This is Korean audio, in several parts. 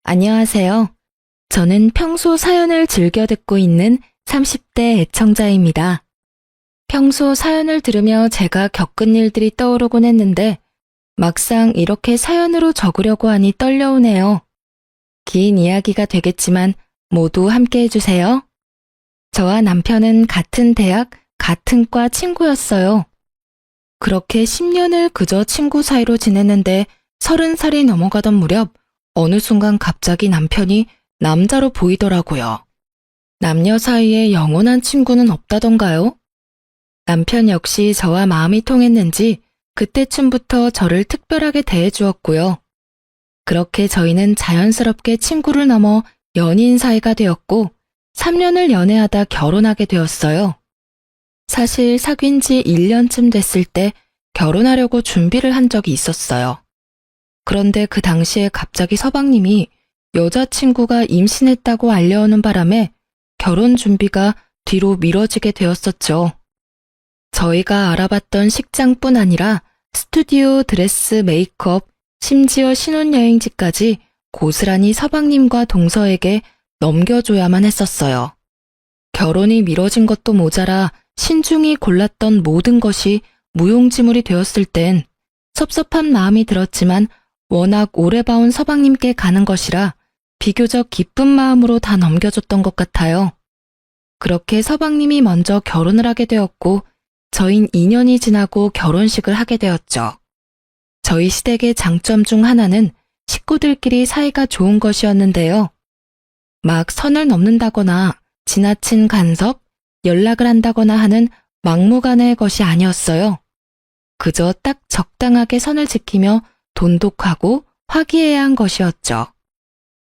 안녕하세요. 저는 평소 사연을 즐겨 듣고 있는 30대 애청자입니다. 평소 사연을 들으며 제가 겪은 일들이 떠오르곤 했는데 막상 이렇게 사연으로 적으려고 하니 떨려오네요. 긴 이야기가 되겠지만 모두 함께 해주세요. 저와 남편은 같은 대학, 같은 과 친구였어요. 그렇게 10년을 그저 친구 사이로 지냈는데 30살이 넘어가던 무렵 어느 순간 갑자기 남편이 남자로 보이더라고요. 남녀 사이에 영원한 친구는 없다던가요? 남편 역시 저와 마음이 통했는지 그때쯤부터 저를 특별하게 대해주었고요. 그렇게 저희는 자연스럽게 친구를 넘어 연인 사이가 되었고 3년을 연애하다 결혼하게 되었어요. 사실 사귄 지 1년쯤 됐을 때 결혼하려고 준비를 한 적이 있었어요. 그런데 그 당시에 갑자기 서방님이 여자친구가 임신했다고 알려오는 바람에 결혼 준비가 뒤로 미뤄지게 되었었죠. 저희가 알아봤던 식장뿐 아니라 스튜디오, 드레스, 메이크업, 심지어 신혼여행지까지 고스란히 서방님과 동서에게 넘겨줘야만 했었어요. 결혼이 미뤄진 것도 모자라 신중히 골랐던 모든 것이 무용지물이 되었을 땐 섭섭한 마음이 들었지만 워낙 오래 봐온 서방님께 가는 것이라 비교적 기쁜 마음으로 다 넘겨줬던 것 같아요. 그렇게 서방님이 먼저 결혼을 하게 되었고 저흰 2년이 지나고 결혼식을 하게 되었죠. 저희 시댁의 장점 중 하나는 식구들끼리 사이가 좋은 것이었는데요. 막 선을 넘는다거나 지나친 간섭, 연락을 한다거나 하는 막무가내의 것이 아니었어요. 그저 딱 적당하게 선을 지키며 돈독하고 화기애애한 것이었죠.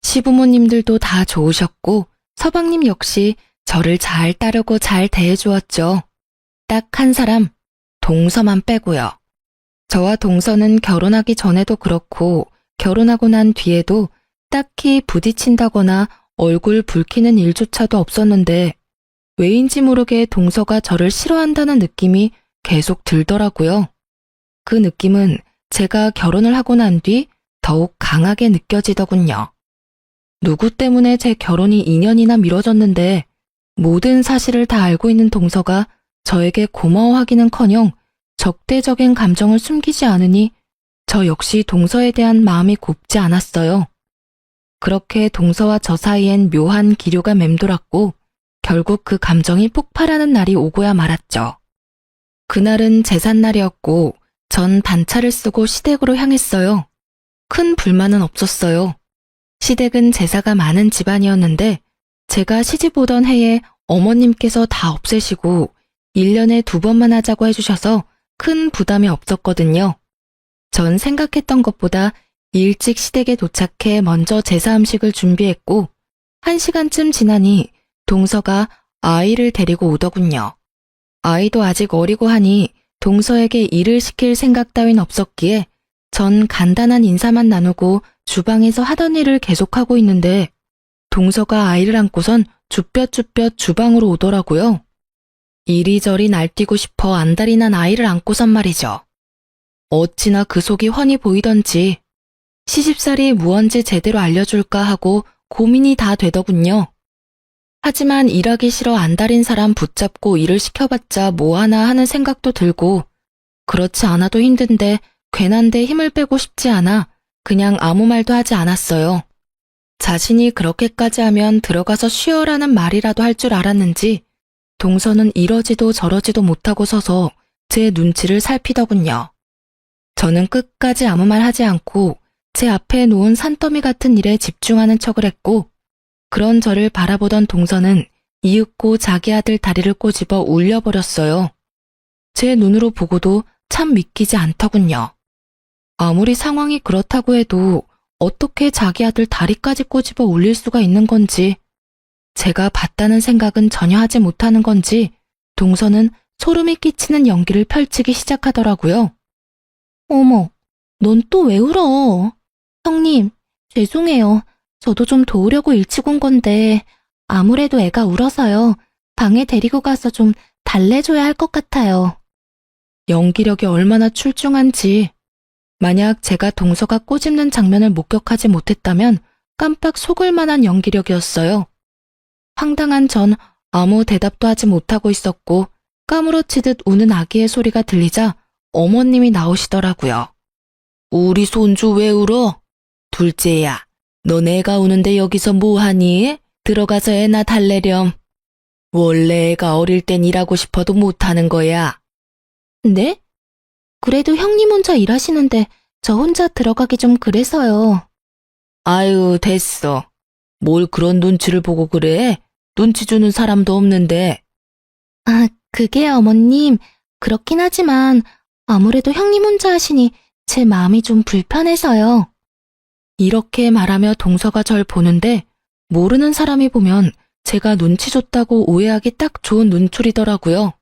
시부모님들도 다 좋으셨고 서방님 역시 저를 잘 따르고 잘 대해주었죠. 딱 한 사람, 동서만 빼고요. 저와 동서는 결혼하기 전에도 그렇고 결혼하고 난 뒤에도 딱히 부딪힌다거나 얼굴 붉히는 일조차도 없었는데 왜인지 모르게 동서가 저를 싫어한다는 느낌이 계속 들더라고요. 그 느낌은 제가 결혼을 하고 난 뒤 더욱 강하게 느껴지더군요. 누구 때문에 제 결혼이 2년이나 미뤄졌는데 모든 사실을 다 알고 있는 동서가 저에게 고마워하기는커녕 적대적인 감정을 숨기지 않으니 저 역시 동서에 대한 마음이 곱지 않았어요. 그렇게 동서와 저 사이엔 묘한 기류가 맴돌았고 결국 그 감정이 폭발하는 날이 오고야 말았죠. 그날은 제삿날이었고 전 반차를 쓰고 시댁으로 향했어요. 큰 불만은 없었어요. 시댁은 제사가 많은 집안이었는데 제가 시집 오던 해에 어머님께서 다 없애시고 1년에 2번만 하자고 해주셔서 큰 부담이 없었거든요. 전 생각했던 것보다 일찍 시댁에 도착해 먼저 제사 음식을 준비했고 1시간쯤 지나니 동서가 아이를 데리고 오더군요. 아이도 아직 어리고 하니 동서에게 일을 시킬 생각 따윈 없었기에 전 간단한 인사만 나누고 주방에서 하던 일을 계속하고 있는데 동서가 아이를 안고선 쭈뼛쭈뼛 주방으로 오더라고요. 이리저리 날뛰고 싶어 안달이 난 아이를 안고선 말이죠. 어찌나 그 속이 훤히 보이던지 시집살이 무언지 제대로 알려줄까 하고 고민이 다 되더군요. 하지만 일하기 싫어 안달인 사람 붙잡고 일을 시켜봤자 뭐하나 하는 생각도 들고 그렇지 않아도 힘든데 괜한데 힘을 빼고 싶지 않아 그냥 아무 말도 하지 않았어요. 자신이 그렇게까지 하면 들어가서 쉬어라는 말이라도 할 줄 알았는지 동서는 이러지도 저러지도 못하고 서서 제 눈치를 살피더군요. 저는 끝까지 아무 말 하지 않고 제 앞에 놓은 산더미 같은 일에 집중하는 척을 했고 그런 저를 바라보던 동서는 이윽고 자기 아들 다리를 꼬집어 울려버렸어요. 제 눈으로 보고도 참 믿기지 않더군요. 아무리 상황이 그렇다고 해도 어떻게 자기 아들 다리까지 꼬집어 울릴 수가 있는 건지 제가 봤다는 생각은 전혀 하지 못하는 건지 동서는 소름이 끼치는 연기를 펼치기 시작하더라고요. 어머, 넌 또 왜 울어? 형님, 죄송해요. 저도 좀 도우려고 일찍 온 건데 아무래도 애가 울어서요. 방에 데리고 가서 좀 달래줘야 할 것 같아요. 연기력이 얼마나 출중한지. 만약 제가 동서가 꼬집는 장면을 목격하지 못했다면 깜빡 속을 만한 연기력이었어요. 황당한 전 아무 대답도 하지 못하고 있었고 까무러치듯 우는 아기의 소리가 들리자 어머님이 나오시더라고요. 우리 손주 왜 울어? 둘째야, 너 내가 우는데 여기서 뭐하니? 들어가서 애나 달래렴. 원래 애가 어릴 땐 일하고 싶어도 못하는 거야. 네? 그래도 형님 혼자 일하시는데 저 혼자 들어가기 좀 그래서요. 아유, 됐어. 뭘 그런 눈치를 보고 그래? 눈치 주는 사람도 없는데. 아, 그게 어머님, 그렇긴 하지만 아무래도 형님 혼자 하시니 제 마음이 좀 불편해서요. 이렇게 말하며 동서가 절 보는데 모르는 사람이 보면 제가 눈치 줬다고 오해하기 딱 좋은 눈초리더라고요.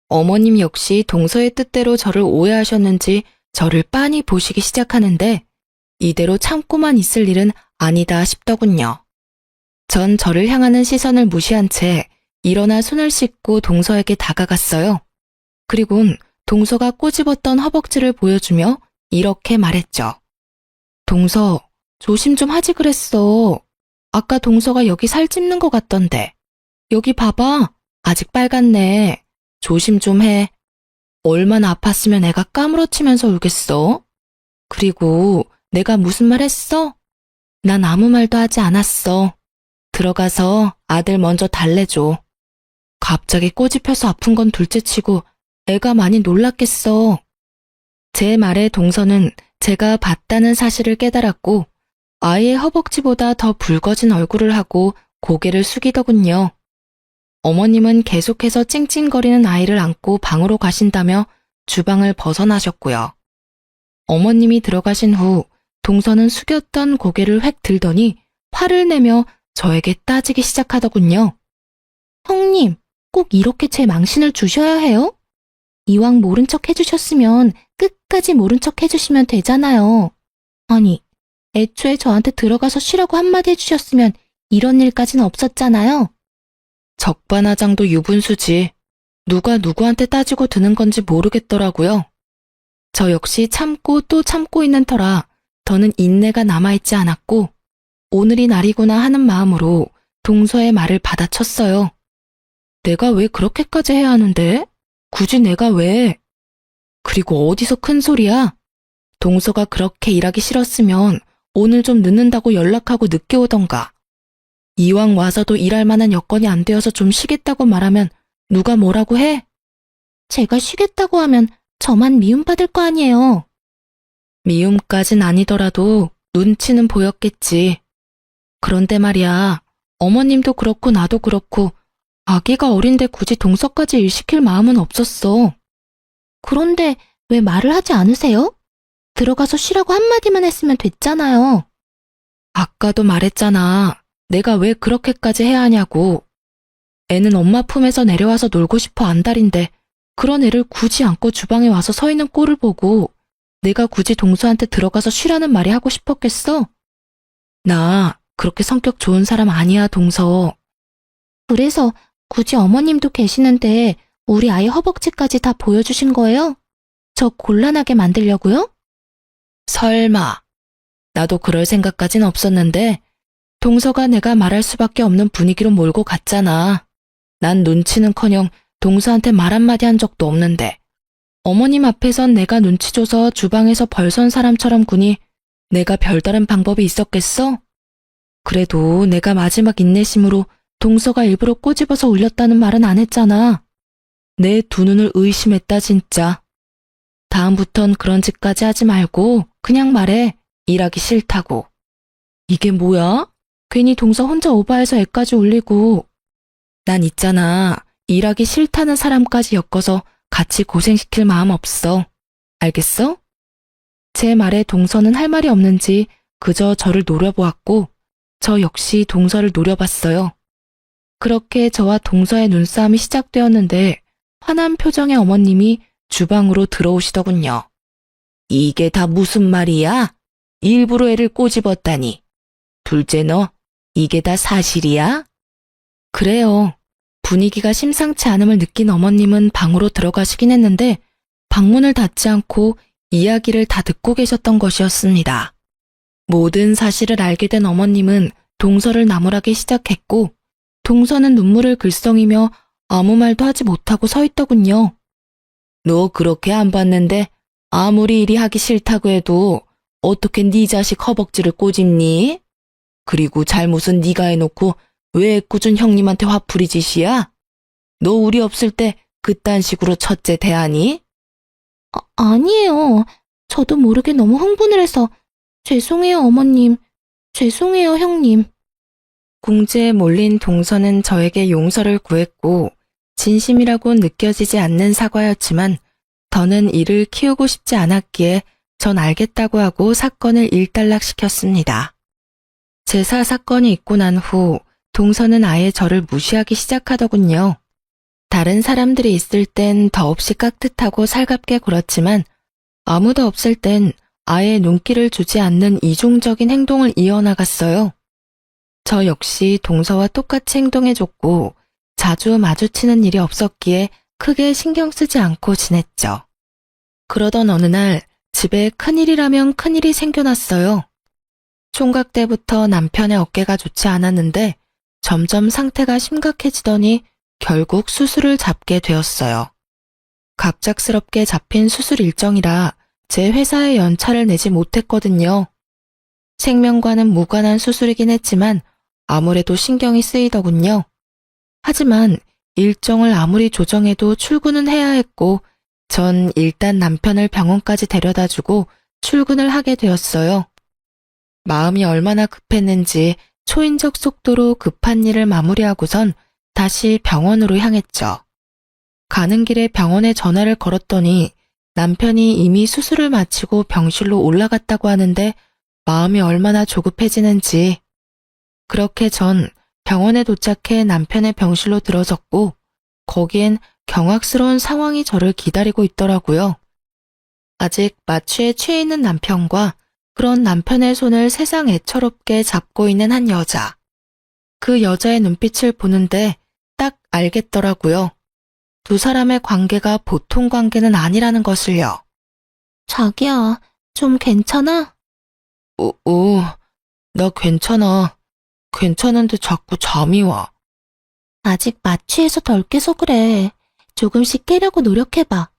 어머님 역시 동서의 뜻대로 저를 오해하셨는지 저를 빤히 보시기 시작하는데 이대로 참고만 있을 일은 아니다 싶더군요. 전 저를 향하는 시선을 무시한 채 일어나 손을 씻고 동서에게 다가갔어요. 그리곤 동서가 꼬집었던 허벅지를 보여주며 이렇게 말했죠. 동서, 조심 좀 하지 그랬어. 아까 동서가 여기 살 찝는 것 같던데. 여기 봐봐. 아직 빨갛네. 조심 좀 해. 얼마나 아팠으면 애가 까무러치면서 울겠어? 그리고 내가 무슨 말 했어? 난 아무 말도 하지 않았어. 들어가서 아들 먼저 달래줘. 갑자기 꼬집혀서 아픈 건 둘째치고 애가 많이 놀랐겠어. 제 말에 동서는 제가 봤다는 사실을 깨달았고 아이의 허벅지보다 더 붉어진 얼굴을 하고 고개를 숙이더군요. 어머님은 계속해서 찡찡거리는 아이를 안고 방으로 가신다며 주방을 벗어나셨고요. 어머님이 들어가신 후 동서는 숙였던 고개를 획 들더니 화를 내며 저에게 따지기 시작하더군요. 형님, 꼭 이렇게 제 망신을 주셔야 해요? 이왕 모른 척 해주셨으면 끝까지 모른 척 해주시면 되잖아요. 아니, 애초에 저한테 들어가서 쉬라고 한마디 해주셨으면 이런 일까지는 없었잖아요. 적반하장도 유분수지. 누가 누구한테 따지고 드는 건지 모르겠더라고요. 저 역시 참고 또 참고 있는 터라 더는 인내가 남아있지 않았고 오늘이 날이구나 하는 마음으로 동서의 말을 받아쳤어요. 내가 왜 그렇게까지 해야 하는데? 굳이 내가 왜? 그리고 어디서 큰 소리야? 동서가 그렇게 일하기 싫었으면 오늘 좀 늦는다고 연락하고 늦게 오던가. 이왕 와서도 일할 만한 여건이 안 되어서 좀 쉬겠다고 말하면 누가 뭐라고 해? 제가 쉬겠다고 하면 저만 미움받을 거 아니에요. 미움까진 아니더라도 눈치는 보였겠지. 그런데 말이야, 어머님도 그렇고 나도 그렇고 아기가 어린데 굳이 동서까지 일 시킬 마음은 없었어. 그런데 왜 말을 하지 않으세요? 들어가서 쉬라고 한마디만 했으면 됐잖아요. 아까도 말했잖아. 내가 왜 그렇게까지 해야 하냐고. 애는 엄마 품에서 내려와서 놀고 싶어 안달인데 그런 애를 굳이 안고 주방에 와서 서 있는 꼴을 보고 내가 굳이 동서한테 들어가서 쉬라는 말이 하고 싶었겠어? 나 그렇게 성격 좋은 사람 아니야, 동서. 그래서 굳이 어머님도 계시는데 우리 아이 허벅지까지 다 보여주신 거예요? 저 곤란하게 만들려고요? 설마. 나도 그럴 생각까진 없었는데 동서가 내가 말할 수밖에 없는 분위기로 몰고 갔잖아. 난 눈치는커녕 동서한테 말 한마디 한 적도 없는데 어머님 앞에선 내가 눈치 줘서 주방에서 벌선 사람처럼 구니 내가 별다른 방법이 있었겠어? 그래도 내가 마지막 인내심으로 동서가 일부러 꼬집어서 울렸다는 말은 안 했잖아. 내 두 눈을 의심했다 진짜. 다음부턴 그런 짓까지 하지 말고 그냥 말해. 일하기 싫다고. 이게 뭐야? 괜히 동서 혼자 오바해서 애까지 울리고. 난 있잖아. 일하기 싫다는 사람까지 엮어서 같이 고생시킬 마음 없어. 알겠어? 제 말에 동서는 할 말이 없는지 그저 저를 노려보았고 저 역시 동서를 노려봤어요. 그렇게 저와 동서의 눈싸움이 시작되었는데 화난 표정의 어머님이 주방으로 들어오시더군요. 이게 다 무슨 말이야? 일부러 애를 꼬집었다니. 둘째 너, 이게 다 사실이야? 그래요. 분위기가 심상치 않음을 느낀 어머님은 방으로 들어가시긴 했는데 방문을 닫지 않고 이야기를 다 듣고 계셨던 것이었습니다. 모든 사실을 알게 된 어머님은 동서를 나무라기 시작했고, 동서는 눈물을 글썽이며 아무 말도 하지 못하고 서 있더군요. 너 그렇게 안 봤는데 아무리 일이 하기 싫다고 해도 어떻게 네 자식 허벅지를 꼬집니? 그리고 잘못은 네가 해놓고 왜 꾸준 형님한테 화풀이 짓이야? 너 우리 없을 때 그딴 식으로 첫째 대하니? 아니에요. 저도 모르게 너무 흥분을 해서 죄송해요, 어머님. 죄송해요, 형님. 궁지에 몰린 동서는 저에게 용서를 구했고 진심이라고 느껴지지 않는 사과였지만 더는 이를 키우고 싶지 않았기에 전 알겠다고 하고 사건을 일단락시켰습니다. 제사 사건이 있고 난 후 동서는 아예 저를 무시하기 시작하더군요. 다른 사람들이 있을 땐 더없이 깍듯하고 살갑게 굴었지만 아무도 없을 땐 아예 눈길을 주지 않는 이중적인 행동을 이어나갔어요. 저 역시 동서와 똑같이 행동해줬고 자주 마주치는 일이 없었기에 크게 신경 쓰지 않고 지냈죠. 그러던 어느 날 집에 큰일이라면 큰일이 생겨났어요. 총각 때부터 남편의 어깨가 좋지 않았는데 점점 상태가 심각해지더니 결국 수술을 잡게 되었어요. 갑작스럽게 잡힌 수술 일정이라 제 회사에 연차를 내지 못했거든요. 생명과는 무관한 수술이긴 했지만 아무래도 신경이 쓰이더군요. 하지만 일정을 아무리 조정해도 출근은 해야 했고 전 일단 남편을 병원까지 데려다주고 출근을 하게 되었어요. 마음이 얼마나 급했는지 초인적 속도로 급한 일을 마무리하고선 다시 병원으로 향했죠. 가는 길에 병원에 전화를 걸었더니 남편이 이미 수술을 마치고 병실로 올라갔다고 하는데 마음이 얼마나 조급해지는지. 그렇게 전 병원에 도착해 남편의 병실로 들어섰고 거기엔 경악스러운 상황이 저를 기다리고 있더라고요. 아직 마취에 취해 있는 남편과 그런 남편의 손을 세상 애처롭게 잡고 있는 한 여자. 그 여자의 눈빛을 보는데 딱 알겠더라고요. 두 사람의 관계가 보통 관계는 아니라는 것을요. 자기야, 좀 괜찮아? 나 괜찮아. 괜찮은데 자꾸 잠이 와. 아직 마취해서 덜 깨서 그래. 조금씩 깨려고 노력해봐.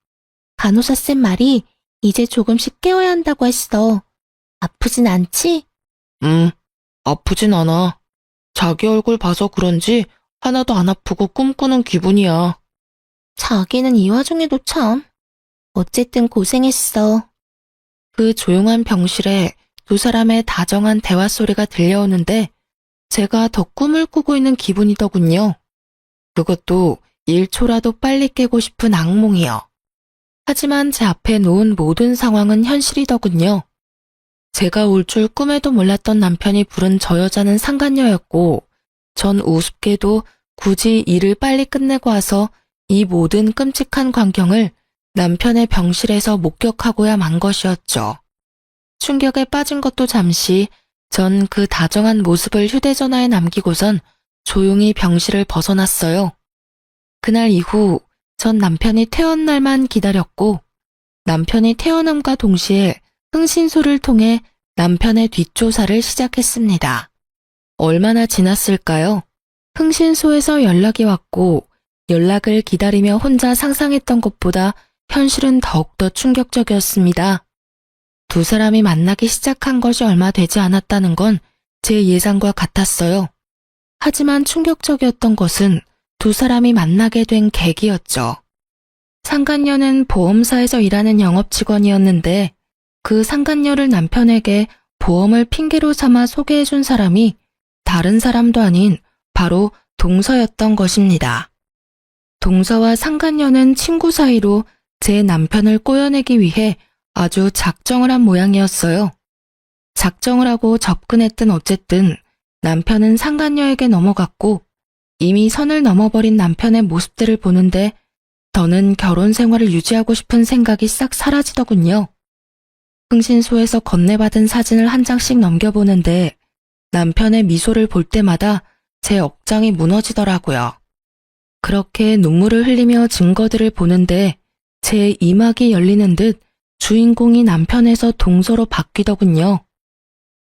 간호사쌤 말이 이제 조금씩 깨워야 한다고 했어. 아프진 않지? 아프진 않아. 자기 얼굴 봐서 그런지 하나도 안 아프고 꿈꾸는 기분이야. 자기는 이 와중에도 참. 어쨌든 고생했어. 그 조용한 병실에 두 사람의 다정한 대화 소리가 들려오는데 제가 더 꿈을 꾸고 있는 기분이더군요. 그것도 1초라도 빨리 깨고 싶은 악몽이요. 하지만 제 앞에 놓은 모든 상황은 현실이더군요. 제가 올 줄 꿈에도 몰랐던 남편이 부른 저 여자는 상간녀였고 전 우습게도 굳이 일을 빨리 끝내고 와서 이 모든 끔찍한 광경을 남편의 병실에서 목격하고야 만 것이었죠. 충격에 빠진 것도 잠시 전 그 다정한 모습을 휴대전화에 남기고선 조용히 병실을 벗어났어요. 그날 이후 전 남편이 퇴원 날만 기다렸고 남편이 퇴원함과 동시에 흥신소를 통해 남편의 뒷조사를 시작했습니다. 얼마나 지났을까요? 흥신소에서 연락이 왔고 연락을 기다리며 혼자 상상했던 것보다 현실은 더욱더 충격적이었습니다. 두 사람이 만나기 시작한 것이 얼마 되지 않았다는 건 제 예상과 같았어요. 하지만 충격적이었던 것은 두 사람이 만나게 된 계기였죠. 상간녀는 보험사에서 일하는 영업직원이었는데 그 상간녀를 남편에게 보험을 핑계로 삼아 소개해준 사람이 다른 사람도 아닌 바로 동서였던 것입니다. 동서와 상간녀는 친구 사이로 제 남편을 꼬여내기 위해 아주 작정을 한 모양이었어요. 작정을 하고 접근했든 어쨌든 남편은 상간녀에게 넘어갔고 이미 선을 넘어버린 남편의 모습들을 보는데 더는 결혼 생활을 유지하고 싶은 생각이 싹 사라지더군요. 흥신소에서 건네받은 사진을 한 장씩 넘겨보는데 남편의 미소를 볼 때마다 제 억장이 무너지더라고요. 그렇게 눈물을 흘리며 증거들을 보는데 제 이막이 열리는 듯 주인공이 남편에서 동서로 바뀌더군요.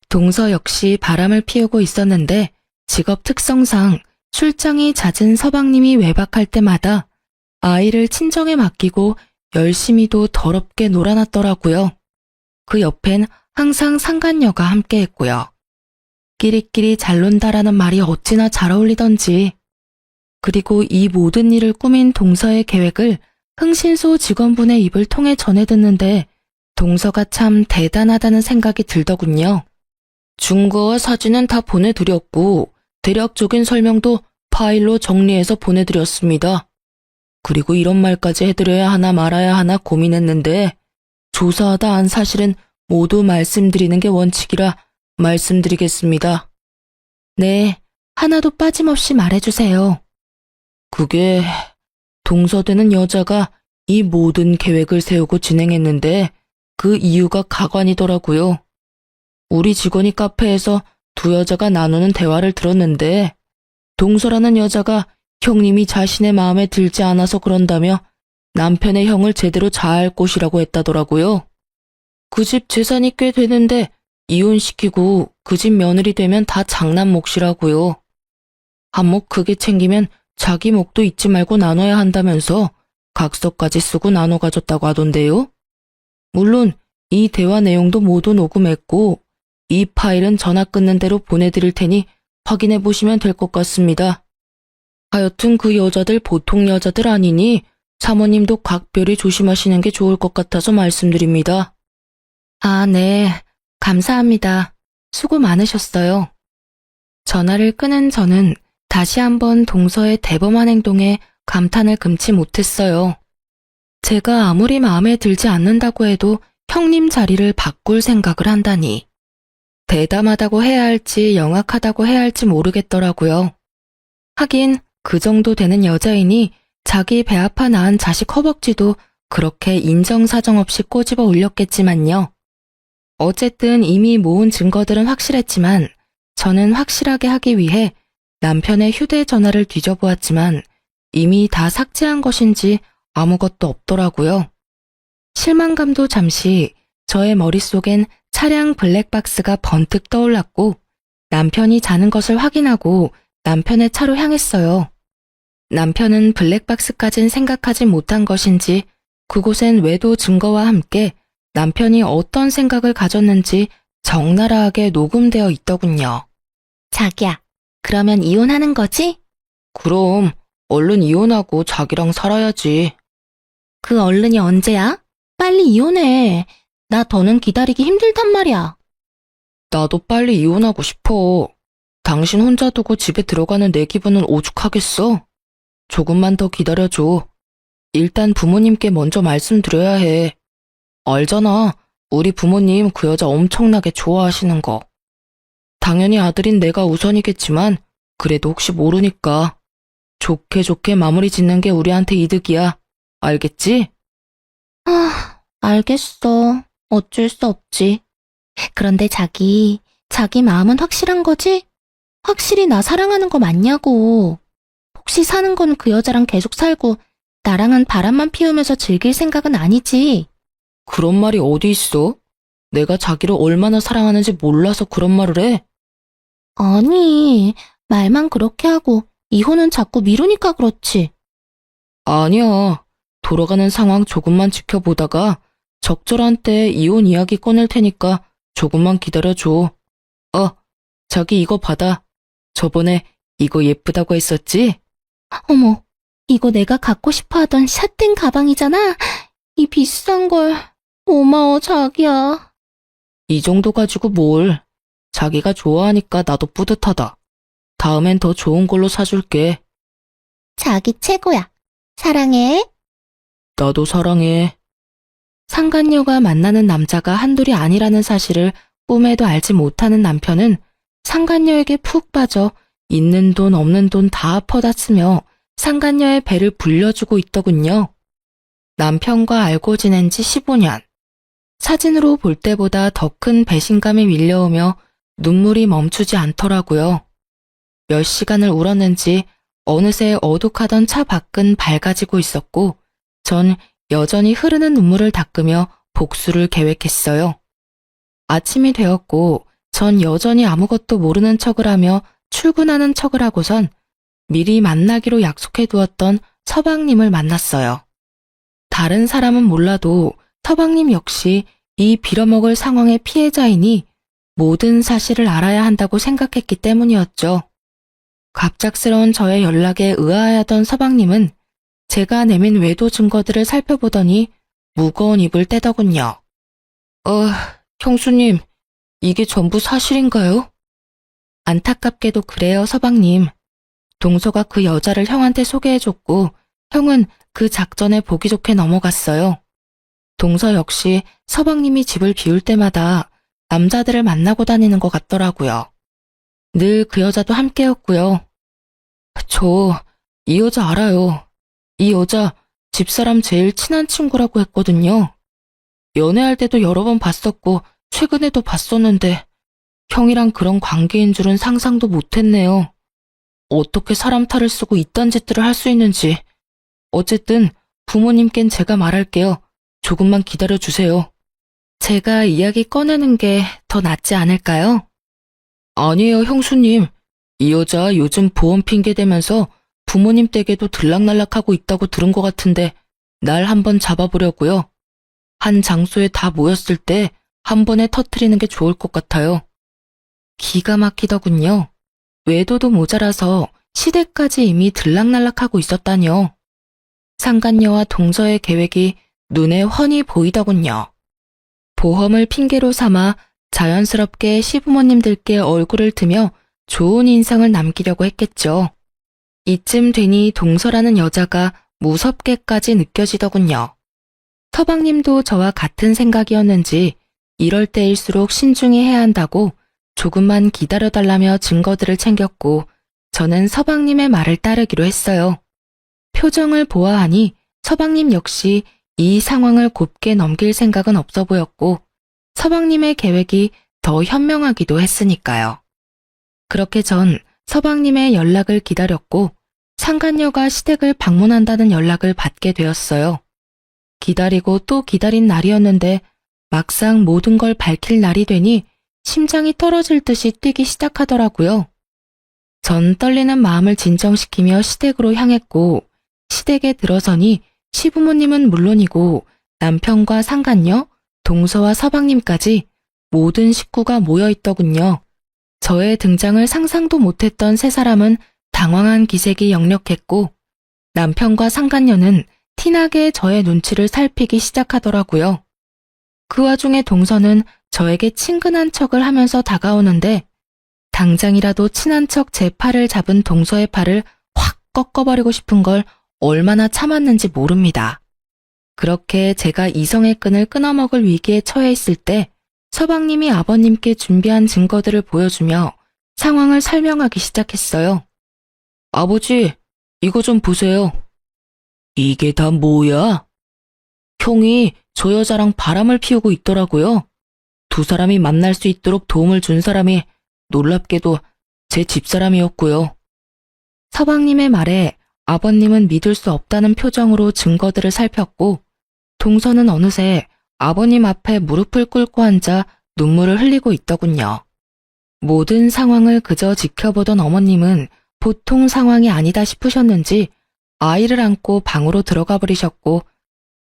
동서 역시 바람을 피우고 있었는데 직업 특성상 출장이 잦은 서방님이 외박할 때마다 아이를 친정에 맡기고 열심히도 더럽게 놀아놨더라고요. 그 옆엔 항상 상간녀가 함께했고요. 끼리끼리 잘 논다라는 말이 어찌나 잘 어울리던지. 그리고 이 모든 일을 꾸민 동서의 계획을 흥신소 직원분의 입을 통해 전해 듣는데 동서가 참 대단하다는 생각이 들더군요. 증거와 사진은 다 보내드렸고 대략적인 설명도 파일로 정리해서 보내드렸습니다. 그리고 이런 말까지 해드려야 하나 말아야 하나 고민했는데 조사하다 안 사실은 모두 말씀드리는 게 원칙이라 말씀드리겠습니다. 네, 하나도 빠짐없이 말해주세요. 그게 동서되는 여자가 이 모든 계획을 세우고 진행했는데 그 이유가 가관이더라고요. 우리 직원이 카페에서 두 여자가 나누는 대화를 들었는데 동서라는 여자가 형님이 자신의 마음에 들지 않아서 그런다며 남편의 형을 제대로 자할 곳이라고 했다더라고요. 그 집 재산이 꽤 되는데 이혼시키고 그 집 며느리 되면 다 장남 몫이라고요. 한 몫 크게 챙기면 자기 몫도 잊지 말고 나눠야 한다면서 각서까지 쓰고 나눠 가졌다고 하던데요. 물론 이 대화 내용도 모두 녹음했고 이 파일은 전화 끊는 대로 보내드릴 테니 확인해 보시면 될 것 같습니다. 하여튼 그 여자들 보통 여자들 아니니 사모님도 각별히 조심하시는 게 좋을 것 같아서 말씀드립니다. 아, 네. 감사합니다. 수고 많으셨어요. 전화를 끊은 저는 다시 한번 동서의 대범한 행동에 감탄을 금치 못했어요. 제가 아무리 마음에 들지 않는다고 해도 형님 자리를 바꿀 생각을 한다니. 대담하다고 해야 할지 영악하다고 해야 할지 모르겠더라고요. 하긴 그 정도 되는 여자이니 자기 배 아파 낳은 자식 허벅지도 그렇게 인정사정 없이 꼬집어 올렸겠지만요. 어쨌든 이미 모은 증거들은 확실했지만 저는 확실하게 하기 위해 남편의 휴대전화를 뒤져보았지만 이미 다 삭제한 것인지 아무것도 없더라고요. 실망감도 잠시 저의 머릿속엔 차량 블랙박스가 번뜩 떠올랐고 남편이 자는 것을 확인하고 남편의 차로 향했어요. 남편은 블랙박스까진 생각하지 못한 것인지 그곳엔 외도 증거와 함께 남편이 어떤 생각을 가졌는지 적나라하게 녹음되어 있더군요. 자기야, 그러면 이혼하는 거지? 그럼 얼른 이혼하고 자기랑 살아야지. 그 얼른이 언제야? 빨리 이혼해. 나 더는 기다리기 힘들단 말이야. 나도 빨리 이혼하고 싶어. 당신 혼자 두고 집에 들어가는 내 기분은 오죽하겠어? 조금만 더 기다려줘. 일단 부모님께 먼저 말씀드려야 해. 알잖아. 우리 부모님 그 여자 엄청나게 좋아하시는 거. 당연히 아들인 내가 우선이겠지만 그래도 혹시 모르니까 좋게 좋게 마무리 짓는 게 우리한테 이득이야. 알겠지? 알겠어. 어쩔 수 없지. 그런데 자기 마음은 확실한 거지? 확실히 나 사랑하는 거 맞냐고. 혹시 사는 건 그 여자랑 계속 살고 나랑은 바람만 피우면서 즐길 생각은 아니지? 그런 말이 어디 있어? 내가 자기를 얼마나 사랑하는지 몰라서 그런 말을 해? 아니, 말만 그렇게 하고 이혼은 자꾸 미루니까 그렇지. 아니야. 돌아가는 상황 조금만 지켜보다가 적절한 때 이혼 이야기 꺼낼 테니까 조금만 기다려줘. 자기 이거 받아. 저번에 이거 예쁘다고 했었지? 어머, 이거 내가 갖고 싶어 하던 샷땡 가방이잖아. 이 비싼 걸. 고마워, 자기야. 이 정도 가지고 뭘. 자기가 좋아하니까 나도 뿌듯하다. 다음엔 더 좋은 걸로 사줄게. 자기 최고야. 사랑해. 나도 사랑해. 상간녀가 만나는 남자가 한둘이 아니라는 사실을 꿈에도 알지 못하는 남편은 상간녀에게 푹 빠져 있는 돈 없는 돈 다 퍼다 쓰며 상간녀의 배를 불려주고 있더군요. 남편과 알고 지낸 지 15년. 사진으로 볼 때보다 더 큰 배신감이 밀려오며 눈물이 멈추지 않더라고요. 몇 시간을 울었는지 어느새 어둑하던 차 밖은 밝아지고 있었고 전 여전히 흐르는 눈물을 닦으며 복수를 계획했어요. 아침이 되었고 전 여전히 아무것도 모르는 척을 하며 출근하는 척을 하고선 미리 만나기로 약속해 두었던 서방님을 만났어요. 다른 사람은 몰라도 서방님 역시 이 빌어먹을 상황의 피해자이니 모든 사실을 알아야 한다고 생각했기 때문이었죠. 갑작스러운 저의 연락에 의아해하던 서방님은 제가 내민 외도 증거들을 살펴보더니 무거운 입을 떼더군요. 형수님, 이게 전부 사실인가요? 안타깝게도 그래요, 서방님. 동서가 그 여자를 형한테 소개해줬고 형은 그 작전에 보기 좋게 넘어갔어요. 동서 역시 서방님이 집을 비울 때마다 남자들을 만나고 다니는 것 같더라고요. 늘 그 여자도 함께였고요. 저 이 여자 알아요. 이 여자 집사람 제일 친한 친구라고 했거든요. 연애할 때도 여러 번 봤었고 최근에도 봤었는데 형이랑 그런 관계인 줄은 상상도 못했네요. 어떻게 사람 탈을 쓰고 이딴 짓들을 할 수 있는지. 어쨌든 부모님께는 제가 말할게요. 조금만 기다려주세요. 제가 이야기 꺼내는 게 더 낫지 않을까요? 아니에요, 형수님. 이 여자 요즘 보험 핑계 대면서 부모님 댁에도 들락날락하고 있다고 들은 것 같은데 날 한번 잡아보려고요. 한 장소에 다 모였을 때 한 번에 터트리는 게 좋을 것 같아요. 기가 막히더군요. 외도도 모자라서 시댁까지 이미 들락날락하고 있었다니요. 상간녀와 동서의 계획이 눈에 훤히 보이더군요. 보험을 핑계로 삼아 자연스럽게 시부모님들께 얼굴을 드며 좋은 인상을 남기려고 했겠죠. 이쯤 되니 동서라는 여자가 무섭게까지 느껴지더군요. 서방님도 저와 같은 생각이었는지 이럴 때일수록 신중히 해야 한다고 조금만 기다려달라며 증거들을 챙겼고 저는 서방님의 말을 따르기로 했어요. 표정을 보아하니 서방님 역시 이 상황을 곱게 넘길 생각은 없어 보였고 서방님의 계획이 더 현명하기도 했으니까요. 그렇게 전 서방님의 연락을 기다렸고 상간녀가 시댁을 방문한다는 연락을 받게 되었어요. 기다리고 또 기다린 날이었는데 막상 모든 걸 밝힐 날이 되니 심장이 떨어질 듯이 뛰기 시작하더라고요. 전 떨리는 마음을 진정시키며 시댁으로 향했고 시댁에 들어서니 시부모님은 물론이고 남편과 상간녀, 동서와 서방님까지 모든 식구가 모여 있더군요. 저의 등장을 상상도 못했던 세 사람은 당황한 기색이 역력했고 남편과 상간녀는 티나게 저의 눈치를 살피기 시작하더라고요. 그 와중에 동서는 저에게 친근한 척을 하면서 다가오는데 당장이라도 친한 척 제 팔을 잡은 동서의 팔을 확 꺾어버리고 싶은 걸 얼마나 참았는지 모릅니다. 그렇게 제가 이성의 끈을 끊어먹을 위기에 처해 있을 때 서방님이 아버님께 준비한 증거들을 보여주며 상황을 설명하기 시작했어요. 아버지, 이거 좀 보세요. 이게 다 뭐야? 형이 저 여자랑 바람을 피우고 있더라고요. 두 사람이 만날 수 있도록 도움을 준 사람이 놀랍게도 제 집사람이었고요. 서방님의 말에 아버님은 믿을 수 없다는 표정으로 증거들을 살폈고 동서는 어느새 아버님 앞에 무릎을 꿇고 앉아 눈물을 흘리고 있더군요. 모든 상황을 그저 지켜보던 어머님은 보통 상황이 아니다 싶으셨는지 아이를 안고 방으로 들어가 버리셨고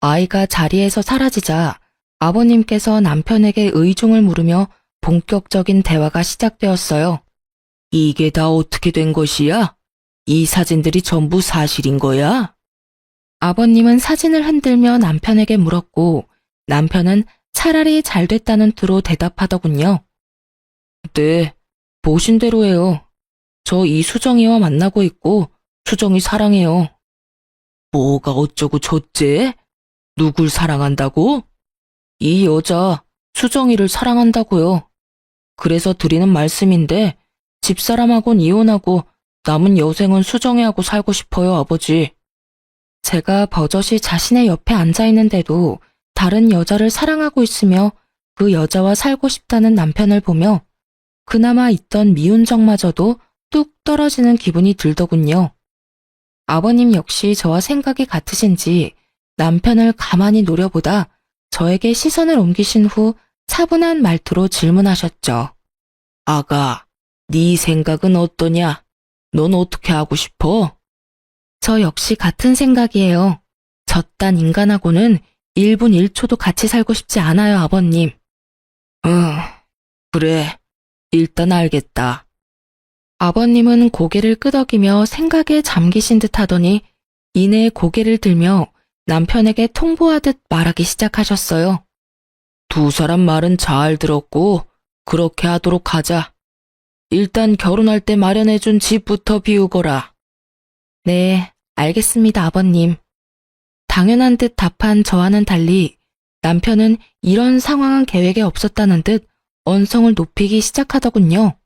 아이가 자리에서 사라지자 아버님께서 남편에게 의중을 물으며 본격적인 대화가 시작되었어요. 이게 다 어떻게 된 것이야? 이 사진들이 전부 사실인 거야? 아버님은 사진을 흔들며 남편에게 물었고 남편은 차라리 잘 됐다는 투로 대답하더군요. 네, 보신 대로예요. 저 이수정이와 만나고 있고 수정이 사랑해요. 뭐가 어쩌고 저째? 누굴 사랑한다고? 이 여자 수정이를 사랑한다고요. 그래서 드리는 말씀인데 집사람하고는 이혼하고 남은 여생은 수정이하고 살고 싶어요, 아버지. 제가 버젓이 자신의 옆에 앉아 있는데도 다른 여자를 사랑하고 있으며 그 여자와 살고 싶다는 남편을 보며 그나마 있던 미운정마저도 뚝 떨어지는 기분이 들더군요. 아버님 역시 저와 생각이 같으신지 남편을 가만히 노려보다 저에게 시선을 옮기신 후 차분한 말투로 질문하셨죠. 아가, 네 생각은 어떠냐? 넌 어떻게 하고 싶어? 저 역시 같은 생각이에요. 저딴 인간하고는 1분 1초도 같이 살고 싶지 않아요, 아버님. 응, 그래. 일단 알겠다. 아버님은 고개를 끄덕이며 생각에 잠기신 듯 하더니 이내 고개를 들며 남편에게 통보하듯 말하기 시작하셨어요. 두 사람 말은 잘 들었고 그렇게 하도록 하자. 일단 결혼할 때 마련해준 집부터 비우거라. 네, 알겠습니다, 아버님. 당연한 듯 답한 저와는 달리 남편은 이런 상황은 계획에 없었다는 듯 언성을 높이기 시작하더군요.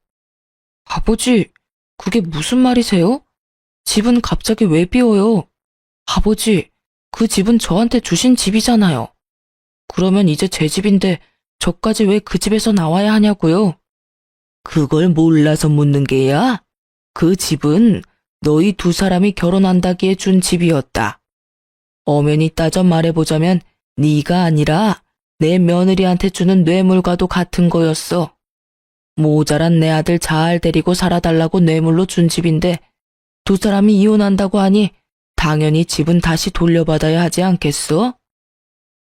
아버지, 그게 무슨 말이세요? 집은 갑자기 왜 비워요? 아버지, 그 집은 저한테 주신 집이잖아요. 그러면 이제 제 집인데 저까지 왜 그 집에서 나와야 하냐고요? 그걸 몰라서 묻는 게야? 그 집은 너희 두 사람이 결혼한다기에 준 집이었다. 엄연히 따져 말해보자면 네가 아니라 내 며느리한테 주는 뇌물과도 같은 거였어. 모자란 내 아들 잘 데리고 살아달라고 뇌물로 준 집인데 두 사람이 이혼한다고 하니 당연히 집은 다시 돌려받아야 하지 않겠어?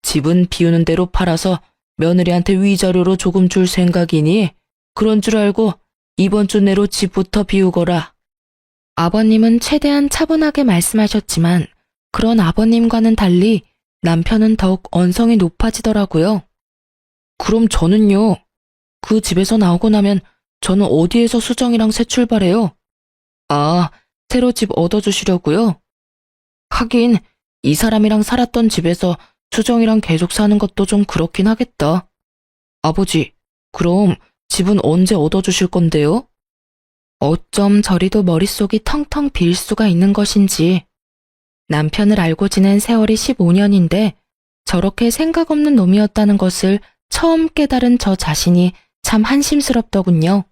집은 비우는 대로 팔아서 며느리한테 위자료로 조금 줄 생각이니 그런 줄 알고 이번 주 내로 집부터 비우거라. 아버님은 최대한 차분하게 말씀하셨지만 그런 아버님과는 달리 남편은 더욱 언성이 높아지더라고요. 그럼 저는요? 그 집에서 나오고 나면 저는 어디에서 수정이랑 새 출발해요? 아, 새로 집 얻어주시려고요? 하긴 이 사람이랑 살았던 집에서 수정이랑 계속 사는 것도 좀 그렇긴 하겠다. 아버지, 그럼 집은 언제 얻어주실 건데요? 어쩜 저리도 머릿속이 텅텅 빌 수가 있는 것인지. 남편을 알고 지낸 세월이 15년인데 저렇게 생각 없는 놈이었다는 것을 처음 깨달은 저 자신이 참 한심스럽더군요.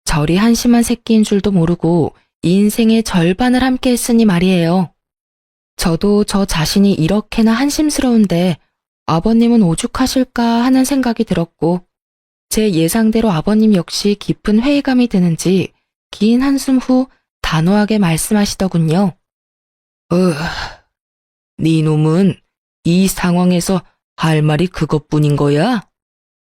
저리 한심한 새끼인 줄도 모르고 인생의 절반을 함께 했으니 말이에요. 저도 저 자신이 이렇게나 한심스러운데 아버님은 오죽하실까 하는 생각이 들었고 제 예상대로 아버님 역시 깊은 회의감이 드는지 긴 한숨 후 단호하게 말씀하시더군요. 네 놈은 이 상황에서 할 말이 그것뿐인 거야?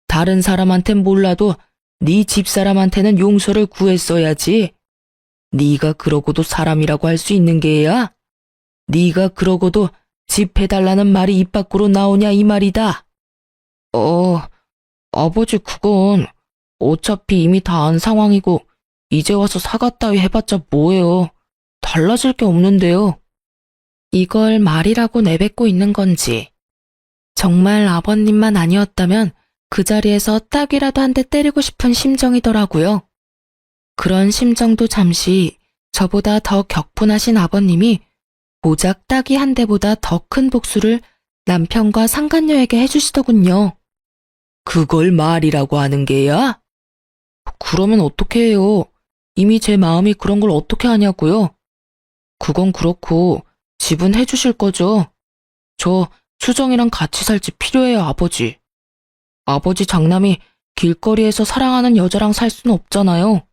다른 사람한텐 몰라도 네 집사람한테는 용서를 구했어야지. 네가 그러고도 사람이라고 할 수 있는 게야? 네가 그러고도 집 해달라는 말이 입 밖으로 나오냐 이 말이다. 아버지 그건 어차피 이미 다 안 상황이고 이제 와서 사과 따위 해봤자 뭐예요. 달라질 게 없는데요. 이걸 말이라고 내뱉고 있는 건지 정말 아버님만 아니었다면 그 자리에서 딱이라도 한 대 때리고 싶은 심정이더라고요. 그런 심정도 잠시 저보다 더 격분하신 아버님이 고작 딱이 한 대보다 더 큰 복수를 남편과 상간녀에게 해주시더군요. 그걸 말이라고 하는 게야? 그러면 어떻게 해요? 이미 제 마음이 그런 걸 어떻게 하냐고요? 그건 그렇고 집은 해주실 거죠? 저 수정이랑 같이 살 집 필요해요, 아버지. 아버지 장남이 길거리에서 사랑하는 여자랑 살 수는 없잖아요.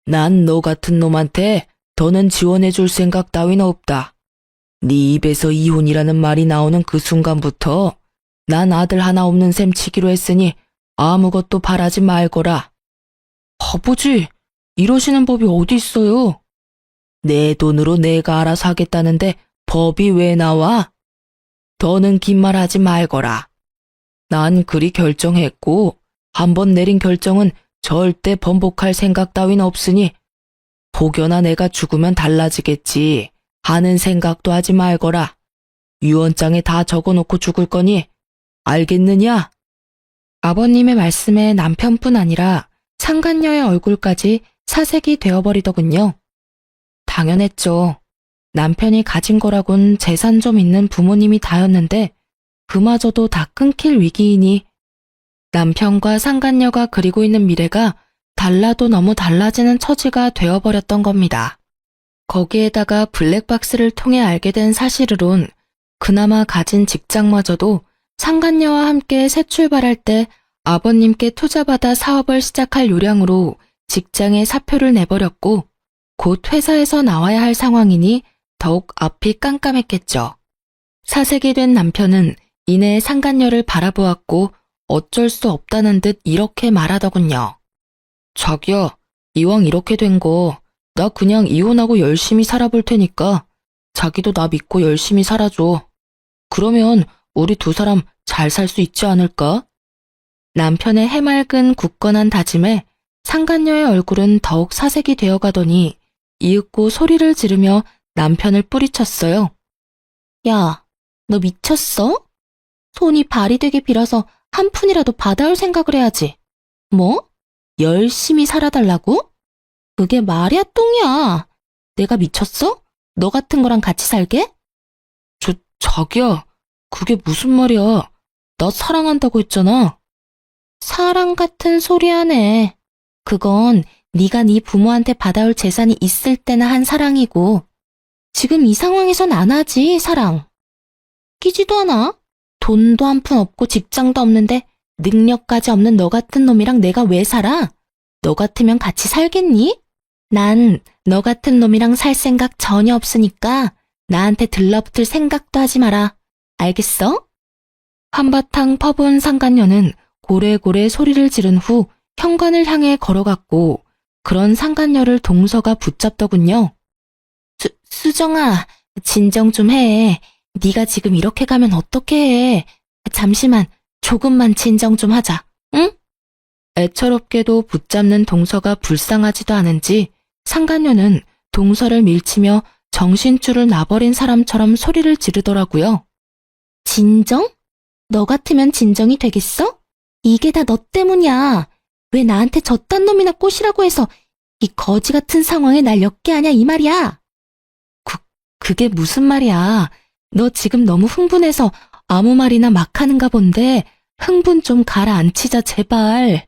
난 너 같은 놈한테 더는 지원해줄 생각 따위는 없다. 네 입에서 이혼이라는 말이 나오는 그 순간부터 난 아들 하나 없는 셈 치기로 했으니 아무것도 바라지 말거라. 아버지, 이러시는 법이 어디 있어요? 내 돈으로 내가 알아서 하겠다는데 법이 왜 나와? 더는 긴 말 하지 말거라. 난 그리 결정했고 한번 내린 결정은 절대 번복할 생각 따윈 없으니 혹여나 내가 죽으면 달라지겠지 하는 생각도 하지 말거라. 유언장에 다 적어놓고 죽을 거니 알겠느냐? 아버님의 말씀에 남편뿐 아니라 상간녀의 얼굴까지 사색이 되어버리더군요. 당연했죠. 남편이 가진 거라곤 재산 좀 있는 부모님이 다였는데 그마저도 다 끊길 위기이니 남편과 상간녀가 그리고 있는 미래가 달라도 너무 달라지는 처지가 되어버렸던 겁니다. 거기에다가 블랙박스를 통해 알게 된 사실으론 그나마 가진 직장마저도 상간녀와 함께 새 출발할 때 아버님께 투자받아 사업을 시작할 요량으로 직장에 사표를 내버렸고 곧 회사에서 나와야 할 상황이니 더욱 앞이 깜깜했겠죠. 사색이 된 남편은 이내 상간녀를 바라보았고 어쩔 수 없다는 듯 이렇게 말하더군요. 자기야, 이왕 이렇게 된 거 나 그냥 이혼하고 열심히 살아볼 테니까 자기도 나 믿고 열심히 살아줘. 그러면 우리 두 사람 잘 살 수 있지 않을까? 남편의 해맑은 굳건한 다짐에 상간녀의 얼굴은 더욱 사색이 되어가더니 이윽고 소리를 지르며 남편을 뿌리쳤어요. 야, 너 미쳤어? 손이 발이 되게 빌어서 한 푼이라도 받아올 생각을 해야지. 뭐? 열심히 살아달라고? 그게 말이야 똥이야. 내가 미쳤어? 너 같은 거랑 같이 살게? 자기야, 그게 무슨 말이야. 나 사랑한다고 했잖아. 사랑 같은 소리 하네. 그건 네가 네 부모한테 받아올 재산이 있을 때나 한 사랑이고 지금 이 상황에선 안 하지, 사랑. 끼지도 않아. 돈도 한 푼 없고 직장도 없는데 능력까지 없는 너 같은 놈이랑 내가 왜 살아? 너 같으면 같이 살겠니? 난 너 같은 놈이랑 살 생각 전혀 없으니까 나한테 들러붙을 생각도 하지 마라. 알겠어? 한바탕 퍼부은 상간녀는 고래고래 소리를 지른 후 현관을 향해 걸어갔고 그런 상간녀를 동서가 붙잡더군요. 수정아, 진정 좀 해. 네가 지금 이렇게 가면 어떡해 해. 잠시만, 조금만 진정 좀 하자, 응? 애처롭게도 붙잡는 동서가 불쌍하지도 않은지 상간녀는 동서를 밀치며 정신줄을 놔버린 사람처럼 소리를 지르더라고요. 진정? 너 같으면 진정이 되겠어? 이게 다 너 때문이야. 왜 나한테 저딴 놈이나 꼬시라고 해서 이 거지 같은 상황에 날 엮게 하냐 이 말이야. 그게 무슨 말이야. 너 지금 너무 흥분해서 아무 말이나 막 하는가 본데 흥분 좀 가라앉히자 제발.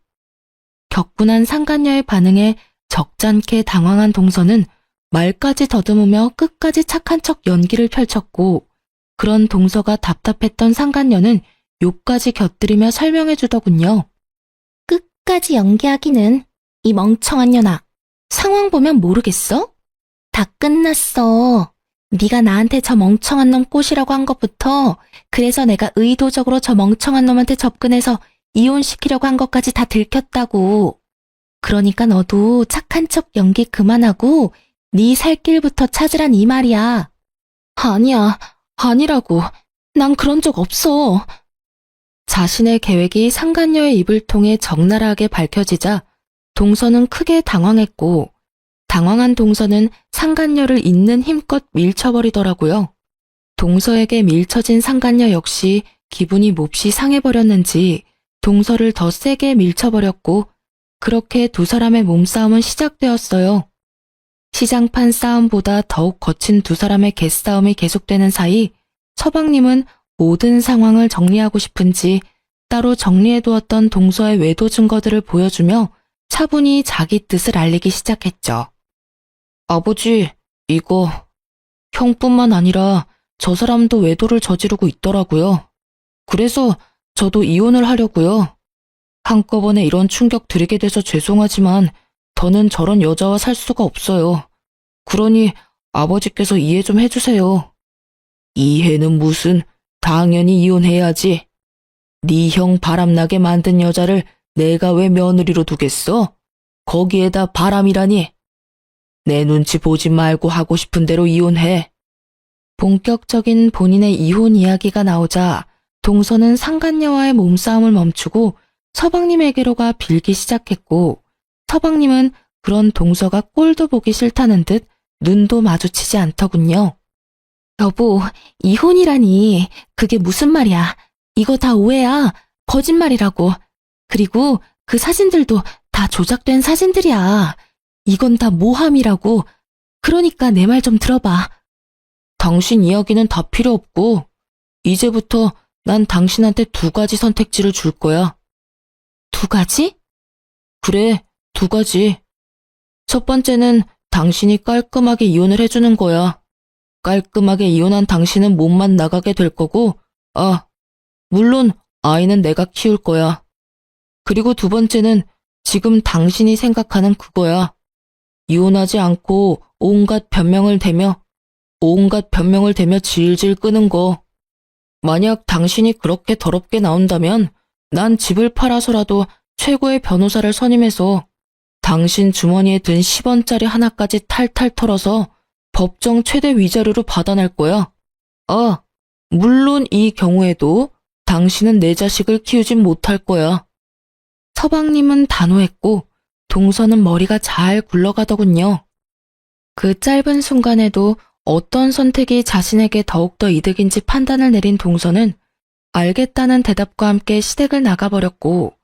격분한 상간녀의 반응에 적잖게 당황한 동서는 말까지 더듬으며 끝까지 착한 척 연기를 펼쳤고 그런 동서가 답답했던 상간녀는 욕까지 곁들이며 설명해 주더군요. 끝까지 연기하기는 이 멍청한 년아. 상황 보면 모르겠어? 다 끝났어. 네가 나한테 저 멍청한 놈 꼬시라고 한 것부터 그래서 내가 의도적으로 저 멍청한 놈한테 접근해서 이혼시키려고 한 것까지 다 들켰다고. 그러니까 너도 착한 척 연기 그만하고 네 살 길부터 찾으란 이 말이야. 아니야, 아니라고. 난 그런 적 없어. 자신의 계획이 상간녀의 입을 통해 적나라하게 밝혀지자 동서는 크게 당황했고 당황한 동서는 상간녀를 있는 힘껏 밀쳐버리더라고요. 동서에게 밀쳐진 상간녀 역시 기분이 몹시 상해버렸는지 동서를 더 세게 밀쳐버렸고 그렇게 두 사람의 몸싸움은 시작되었어요. 시장판 싸움보다 더욱 거친 두 사람의 개싸움이 계속되는 사이 서방님은 모든 상황을 정리하고 싶은지 따로 정리해두었던 동서의 외도 증거들을 보여주며 차분히 자기 뜻을 알리기 시작했죠. 아버지, 이거 형뿐만 아니라 저 사람도 외도를 저지르고 있더라고요. 그래서 저도 이혼을 하려고요. 한꺼번에 이런 충격 드리게 돼서 죄송하지만 더는 저런 여자와 살 수가 없어요. 그러니 아버지께서 이해 좀 해주세요. 이해는 무슨, 당연히 이혼해야지. 네 형 바람나게 만든 여자를 내가 왜 며느리로 두겠어? 거기에다 바람이라니. 내 눈치 보지 말고 하고 싶은 대로 이혼해. 본격적인 본인의 이혼 이야기가 나오자 동서는 상간녀와의 몸싸움을 멈추고 서방님에게로 가 빌기 시작했고 서방님은 그런 동서가 꼴도 보기 싫다는 듯 눈도 마주치지 않더군요. 여보, 이혼이라니. 그게 무슨 말이야. 이거 다 오해야. 거짓말이라고. 그리고 그 사진들도 다 조작된 사진들이야. 이건 다 모함이라고. 그러니까 내 말 좀 들어봐. 당신 이야기는 다 필요 없고 이제부터 난 당신한테 두 가지 선택지를 줄 거야. 두 가지? 그래, 두 가지. 첫 번째는 당신이 깔끔하게 이혼을 해주는 거야. 깔끔하게 이혼한 당신은 몸만 나가게 될 거고, 물론 아이는 내가 키울 거야. 그리고 두 번째는 지금 당신이 생각하는 그거야. 이혼하지 않고 온갖 변명을 대며 질질 끄는 거. 만약 당신이 그렇게 더럽게 나온다면 난 집을 팔아서라도 최고의 변호사를 선임해서 당신 주머니에 든 10원짜리 하나까지 탈탈 털어서 법정 최대 위자료로 받아낼 거야. 아, 물론 이 경우에도 당신은 내 자식을 키우진 못할 거야. 서방님은 단호했고 동서는 머리가 잘 굴러가더군요. 그 짧은 순간에도 어떤 선택이 자신에게 더욱더 이득인지 판단을 내린 동서는 알겠다는 대답과 함께 시댁을 나가버렸고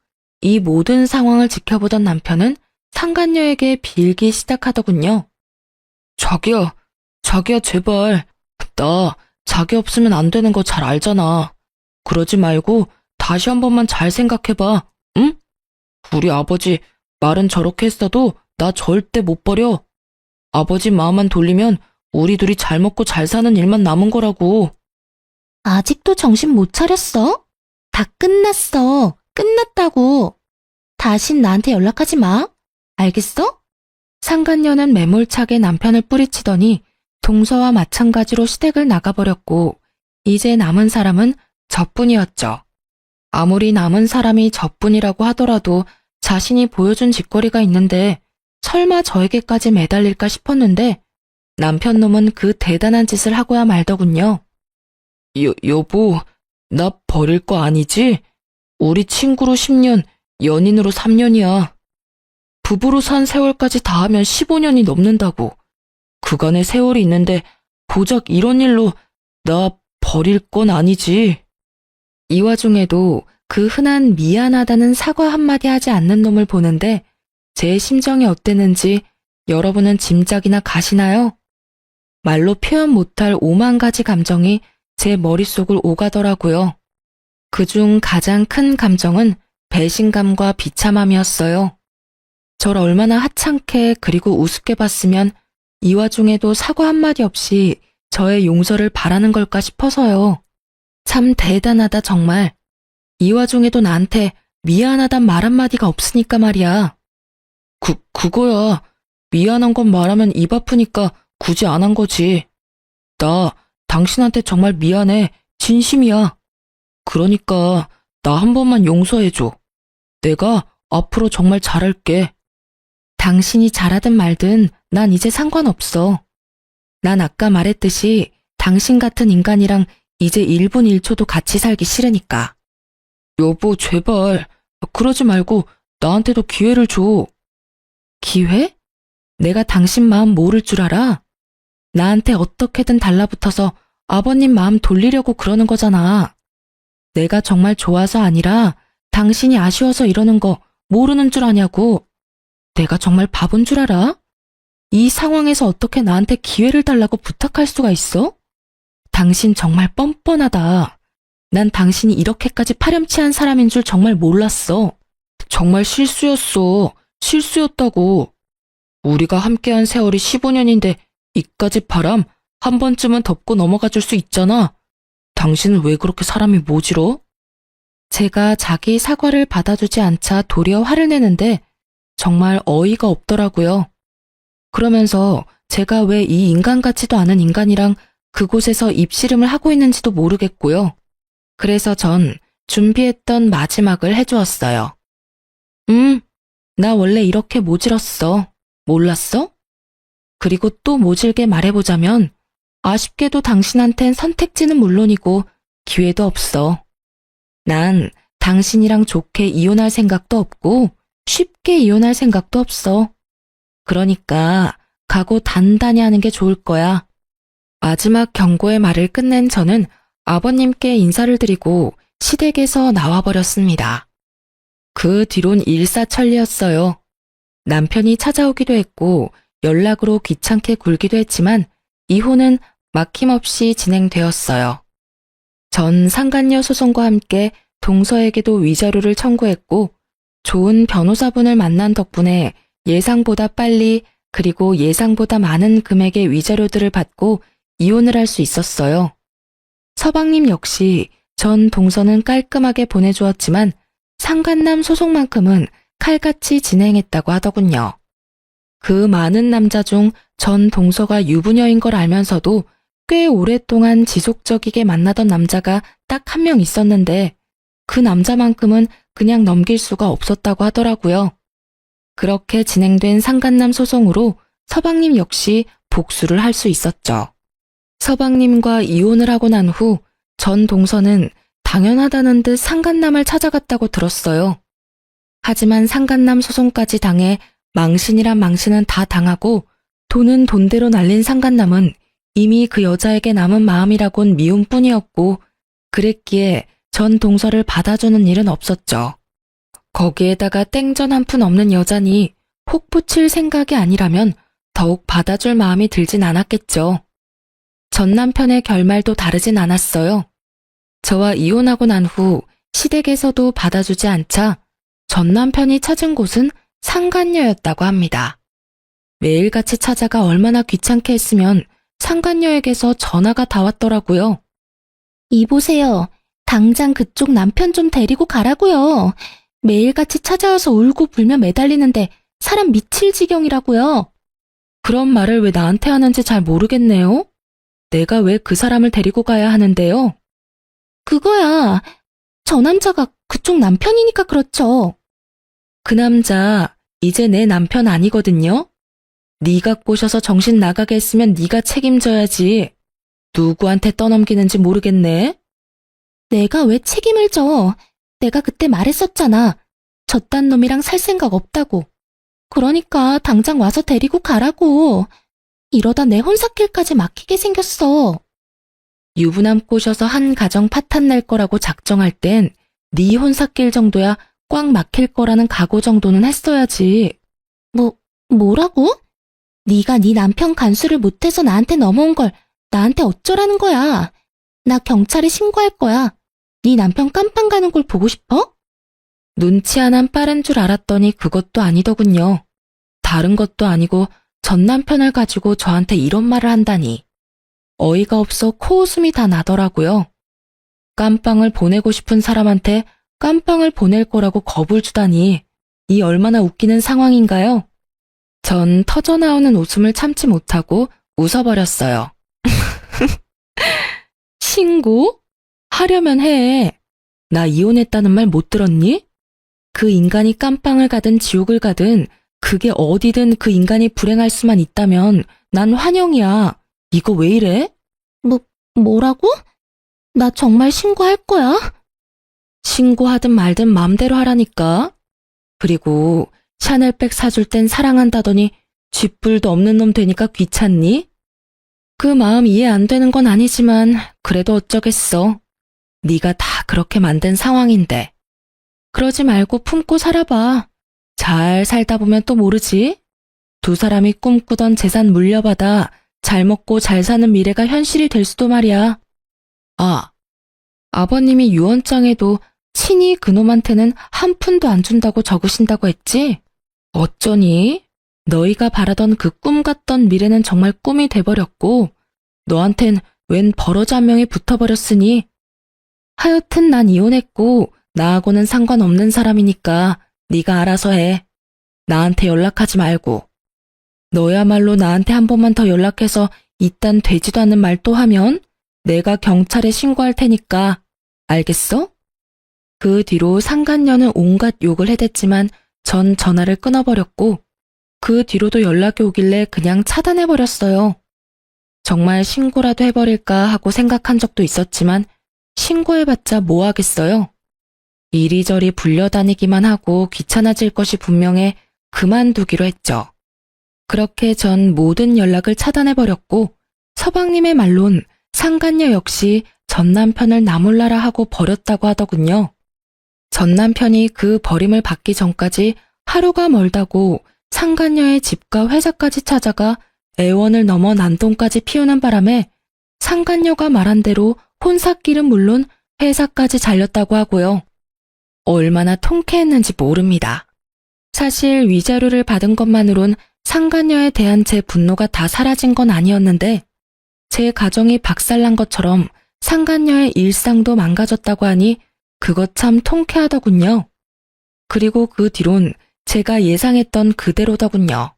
이 모든 상황을 지켜보던 남편은 상간녀에게 빌기 시작하더군요. 자기야 제발. 나 자기 없으면 안 되는 거 잘 알잖아. 그러지 말고 다시 한 번만 잘 생각해봐. 응? 우리 아버지 말은 저렇게 했어도 나 절대 못 버려. 아버지 마음만 돌리면 우리 둘이 잘 먹고 잘 사는 일만 남은 거라고. 아직도 정신 못 차렸어? 다 끝났어. 끝났다고. 다신 나한테 연락하지 마. 알겠어? 상간녀는 매몰차게 남편을 뿌리치더니 동서와 마찬가지로 시댁을 나가버렸고 이제 남은 사람은 저뿐이었죠. 아무리 남은 사람이 저뿐이라고 하더라도 자신이 보여준 짓거리가 있는데 설마 저에게까지 매달릴까 싶었는데 남편 놈은 그 대단한 짓을 하고야 말더군요. 여보, 나 버릴 거 아니지? 우리 친구로 10년, 연인으로 3년이야. 부부로 산 세월까지 다 하면 15년이 넘는다고. 그간의 세월이 있는데 고작 이런 일로 나 버릴 건 아니지. 이 와중에도 그 흔한 미안하다는 사과 한마디 하지 않는 놈을 보는데 제 심정이 어땠는지 여러분은 짐작이나 가시나요? 말로 표현 못할 5만 가지 감정이 제 머릿속을 오가더라고요. 그중 가장 큰 감정은 배신감과 비참함이었어요. 절 얼마나 하찮게 그리고 우습게 봤으면 이 와중에도 사과 한마디 없이 저의 용서를 바라는 걸까 싶어서요. 참 대단하다 정말. 이 와중에도 나한테 미안하단 말 한마디가 없으니까 말이야. 그거야. 미안한 건 말하면 입 아프니까 굳이 안 한 거지. 나 당신한테 정말 미안해. 진심이야. 그러니까 나 한 번만 용서해줘. 내가 앞으로 정말 잘할게. 당신이 잘하든 말든 난 이제 상관없어. 난 아까 말했듯이 당신 같은 인간이랑 이제 1분 1초도 같이 살기 싫으니까. 여보, 제발. 그러지 말고 나한테도 기회를 줘. 기회? 내가 당신 마음 모를 줄 알아? 나한테 어떻게든 달라붙어서 아버님 마음 돌리려고 그러는 거잖아. 내가 정말 좋아서 아니라 당신이 아쉬워서 이러는 거 모르는 줄 아냐고. 내가 정말 바본 줄 알아? 이 상황에서 어떻게 나한테 기회를 달라고 부탁할 수가 있어? 당신 정말 뻔뻔하다. 난 당신이 이렇게까지 파렴치한 사람인 줄 정말 몰랐어. 정말 실수였어. 실수였다고. 우리가 함께한 세월이 15년인데 이까짓 바람 한 번쯤은 덮고 넘어가 줄 수 있잖아. 당신은 왜 그렇게 사람이 모질어? 제가 자기 사과를 받아주지 않자 도리어 화를 내는데 정말 어이가 없더라고요. 그러면서 제가 왜 이 인간 같지도 않은 인간이랑 그곳에서 입씨름을 하고 있는지도 모르겠고요. 그래서 전 준비했던 마지막을 해주었어요. 나 원래 이렇게 모질었어. 몰랐어? 그리고 또 모질게 말해보자면 아쉽게도 당신한텐 선택지는 물론이고 기회도 없어. 난 당신이랑 좋게 이혼할 생각도 없고 쉽게 이혼할 생각도 없어. 그러니까 각오 단단히 하는 게 좋을 거야. 마지막 경고의 말을 끝낸 저는 아버님께 인사를 드리고 시댁에서 나와버렸습니다. 그 뒤론 일사천리였어요. 남편이 찾아오기도 했고 연락으로 귀찮게 굴기도 했지만 이혼은 막힘없이 진행되었어요. 전 상간녀 소송과 함께 동서에게도 위자료를 청구했고 좋은 변호사분을 만난 덕분에 예상보다 빨리 그리고 예상보다 많은 금액의 위자료들을 받고 이혼을 할 수 있었어요. 서방님 역시 전 동서는 깔끔하게 보내주었지만 상간남 소송만큼은 칼같이 진행했다고 하더군요. 그 많은 남자 중 전 동서가 유부녀인 걸 알면서도 꽤 오랫동안 지속적이게 만나던 남자가 딱 한 명 있었는데 그 남자만큼은 그냥 넘길 수가 없었다고 하더라고요. 그렇게 진행된 상간남 소송으로 서방님 역시 복수를 할 수 있었죠. 서방님과 이혼을 하고 난 후 전 동서는 당연하다는 듯 상간남을 찾아갔다고 들었어요. 하지만 상간남 소송까지 당해 망신이란 망신은 다 당하고 돈은 돈대로 날린 상간남은 이미 그 여자에게 남은 마음이라곤 미움뿐이었고 그랬기에 전 동서를 받아주는 일은 없었죠. 거기에다가 땡전 한 푼 없는 여자니 혹 붙일 생각이 아니라면 더욱 받아줄 마음이 들진 않았겠죠. 전 남편의 결말도 다르진 않았어요. 저와 이혼하고 난 후 시댁에서도 받아주지 않자 전 남편이 찾은 곳은 상간녀였다고 합니다. 매일같이 찾아가 얼마나 귀찮게 했으면 상간녀에게서 전화가 다 왔더라고요. 이보세요. 당장 그쪽 남편 좀 데리고 가라고요. 매일같이 찾아와서 울고 불며 매달리는데 사람 미칠 지경이라고요. 그런 말을 왜 나한테 하는지 잘 모르겠네요. 내가 왜 그 사람을 데리고 가야 하는데요? 그거야. 저 남자가 그쪽 남편이니까 그렇죠. 그 남자 이제 내 남편 아니거든요. 네가 꼬셔서 정신 나가게 했으면 네가 책임져야지. 누구한테 떠넘기는지 모르겠네. 내가 왜 책임을 져? 내가 그때 말했었잖아. 저딴 놈이랑 살 생각 없다고. 그러니까 당장 와서 데리고 가라고. 이러다 내 혼사길까지 막히게 생겼어. 유부남 꼬셔서 한 가정 파탄 낼 거라고 작정할 땐 네 혼사길 정도야 꽉 막힐 거라는 각오 정도는 했어야지. 뭐라고? 네가 네 남편 간수를 못해서 나한테 넘어온 걸 나한테 어쩌라는 거야. 나 경찰에 신고할 거야. 네 남편 깜빵 가는 걸 보고 싶어? 눈치 하나 빠른 줄 알았더니 그것도 아니더군요. 다른 것도 아니고 전 남편을 가지고 저한테 이런 말을 한다니. 어이가 없어 코웃음이 다 나더라고요. 깜빵을 보내고 싶은 사람한테 깜빵을 보낼 거라고 겁을 주다니. 이 얼마나 웃기는 상황인가요? 전 터져나오는 웃음을 참지 못하고 웃어버렸어요. 신고? 하려면 해. 나 이혼했다는 말 못 들었니? 그 인간이 깜빵을 가든 지옥을 가든 그게 어디든 그 인간이 불행할 수만 있다면 난 환영이야. 이거 왜 이래? 뭐라고? 나 정말 신고할 거야? 신고하든 말든 맘대로 하라니까. 그리고 샤넬백 사줄 땐 사랑한다더니 쥐뿔도 없는 놈 되니까 귀찮니? 그 마음 이해 안 되는 건 아니지만 그래도 어쩌겠어. 네가 다 그렇게 만든 상황인데. 그러지 말고 품고 살아봐. 잘 살다 보면 또 모르지. 두 사람이 꿈꾸던 재산 물려받아 잘 먹고 잘 사는 미래가 현실이 될 수도 말이야. 아, 아버님이 유언장에도 친히 그놈한테는 한 푼도 안 준다고 적으신다고 했지? 어쩌니? 너희가 바라던 그 꿈 같던 미래는 정말 꿈이 돼버렸고 너한텐 웬 버러지 한 명이 붙어버렸으니 하여튼 난 이혼했고 나하고는 상관없는 사람이니까 네가 알아서 해. 나한테 연락하지 말고. 너야말로 나한테 한 번만 더 연락해서 이딴 되지도 않는 말 또 하면 내가 경찰에 신고할 테니까. 알겠어? 그 뒤로 상간녀는 온갖 욕을 해댔지만 전 전화를 끊어버렸고 그 뒤로도 연락이 오길래 그냥 차단해버렸어요. 정말 신고라도 해버릴까 하고 생각한 적도 있었지만 신고해봤자 뭐 하겠어요. 이리저리 불려다니기만 하고 귀찮아질 것이 분명해 그만두기로 했죠. 그렇게 전 모든 연락을 차단해버렸고 서방님의 말론 상간녀 역시 전 남편을 나몰라라 하고 버렸다고 하더군요. 전 남편이 그 버림을 받기 전까지 하루가 멀다고 상간녀의 집과 회사까지 찾아가 애원을 넘어 난동까지 피우는 바람에 상간녀가 말한 대로 혼사길은 물론 회사까지 잘렸다고 하고요. 얼마나 통쾌했는지 모릅니다. 사실 위자료를 받은 것만으론 상간녀에 대한 제 분노가 다 사라진 건 아니었는데 제 가정이 박살난 것처럼 상간녀의 일상도 망가졌다고 하니 그것 참 통쾌하더군요. 그리고 그 뒤론 제가 예상했던 그대로더군요.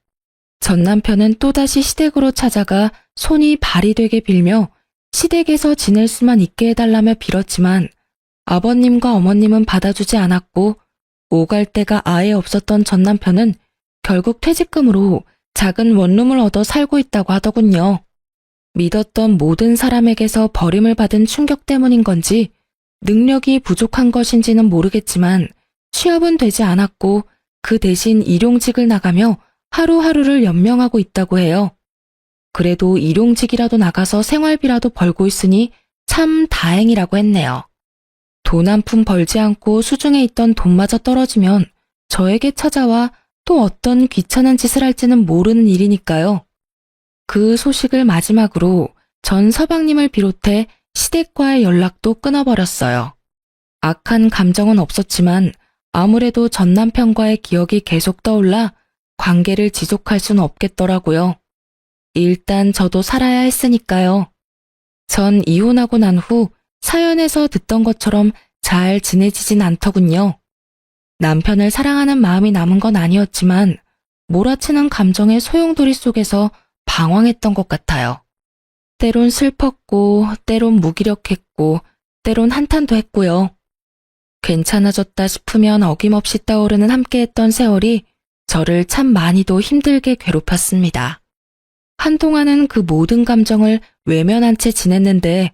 전 남편은 또다시 시댁으로 찾아가 손이 발이 되게 빌며 시댁에서 지낼 수만 있게 해달라며 빌었지만 아버님과 어머님은 받아주지 않았고 오갈 데가 아예 없었던 전 남편은 결국 퇴직금으로 작은 원룸을 얻어 살고 있다고 하더군요. 믿었던 모든 사람에게서 버림을 받은 충격 때문인 건지 능력이 부족한 것인지는 모르겠지만 취업은 되지 않았고 그 대신 일용직을 나가며 하루하루를 연명하고 있다고 해요. 그래도 일용직이라도 나가서 생활비라도 벌고 있으니 참 다행이라고 했네요. 돈 한 푼 벌지 않고 수중에 있던 돈마저 떨어지면 저에게 찾아와 또 어떤 귀찮은 짓을 할지는 모르는 일이니까요. 그 소식을 마지막으로 전 서방님을 비롯해 시댁과의 연락도 끊어버렸어요. 악한 감정은 없었지만 아무래도 전 남편과의 기억이 계속 떠올라 관계를 지속할 수는 없겠더라고요. 일단 저도 살아야 했으니까요. 전 이혼하고 난 후 사연에서 듣던 것처럼 잘 지내지진 않더군요. 남편을 사랑하는 마음이 남은 건 아니었지만 몰아치는 감정의 소용돌이 속에서 방황했던 것 같아요. 때론 슬펐고 때론 무기력했고 때론 한탄도 했고요. 괜찮아졌다 싶으면 어김없이 떠오르는 함께했던 세월이 저를 참 많이도 힘들게 괴롭혔습니다. 한동안은 그 모든 감정을 외면한 채 지냈는데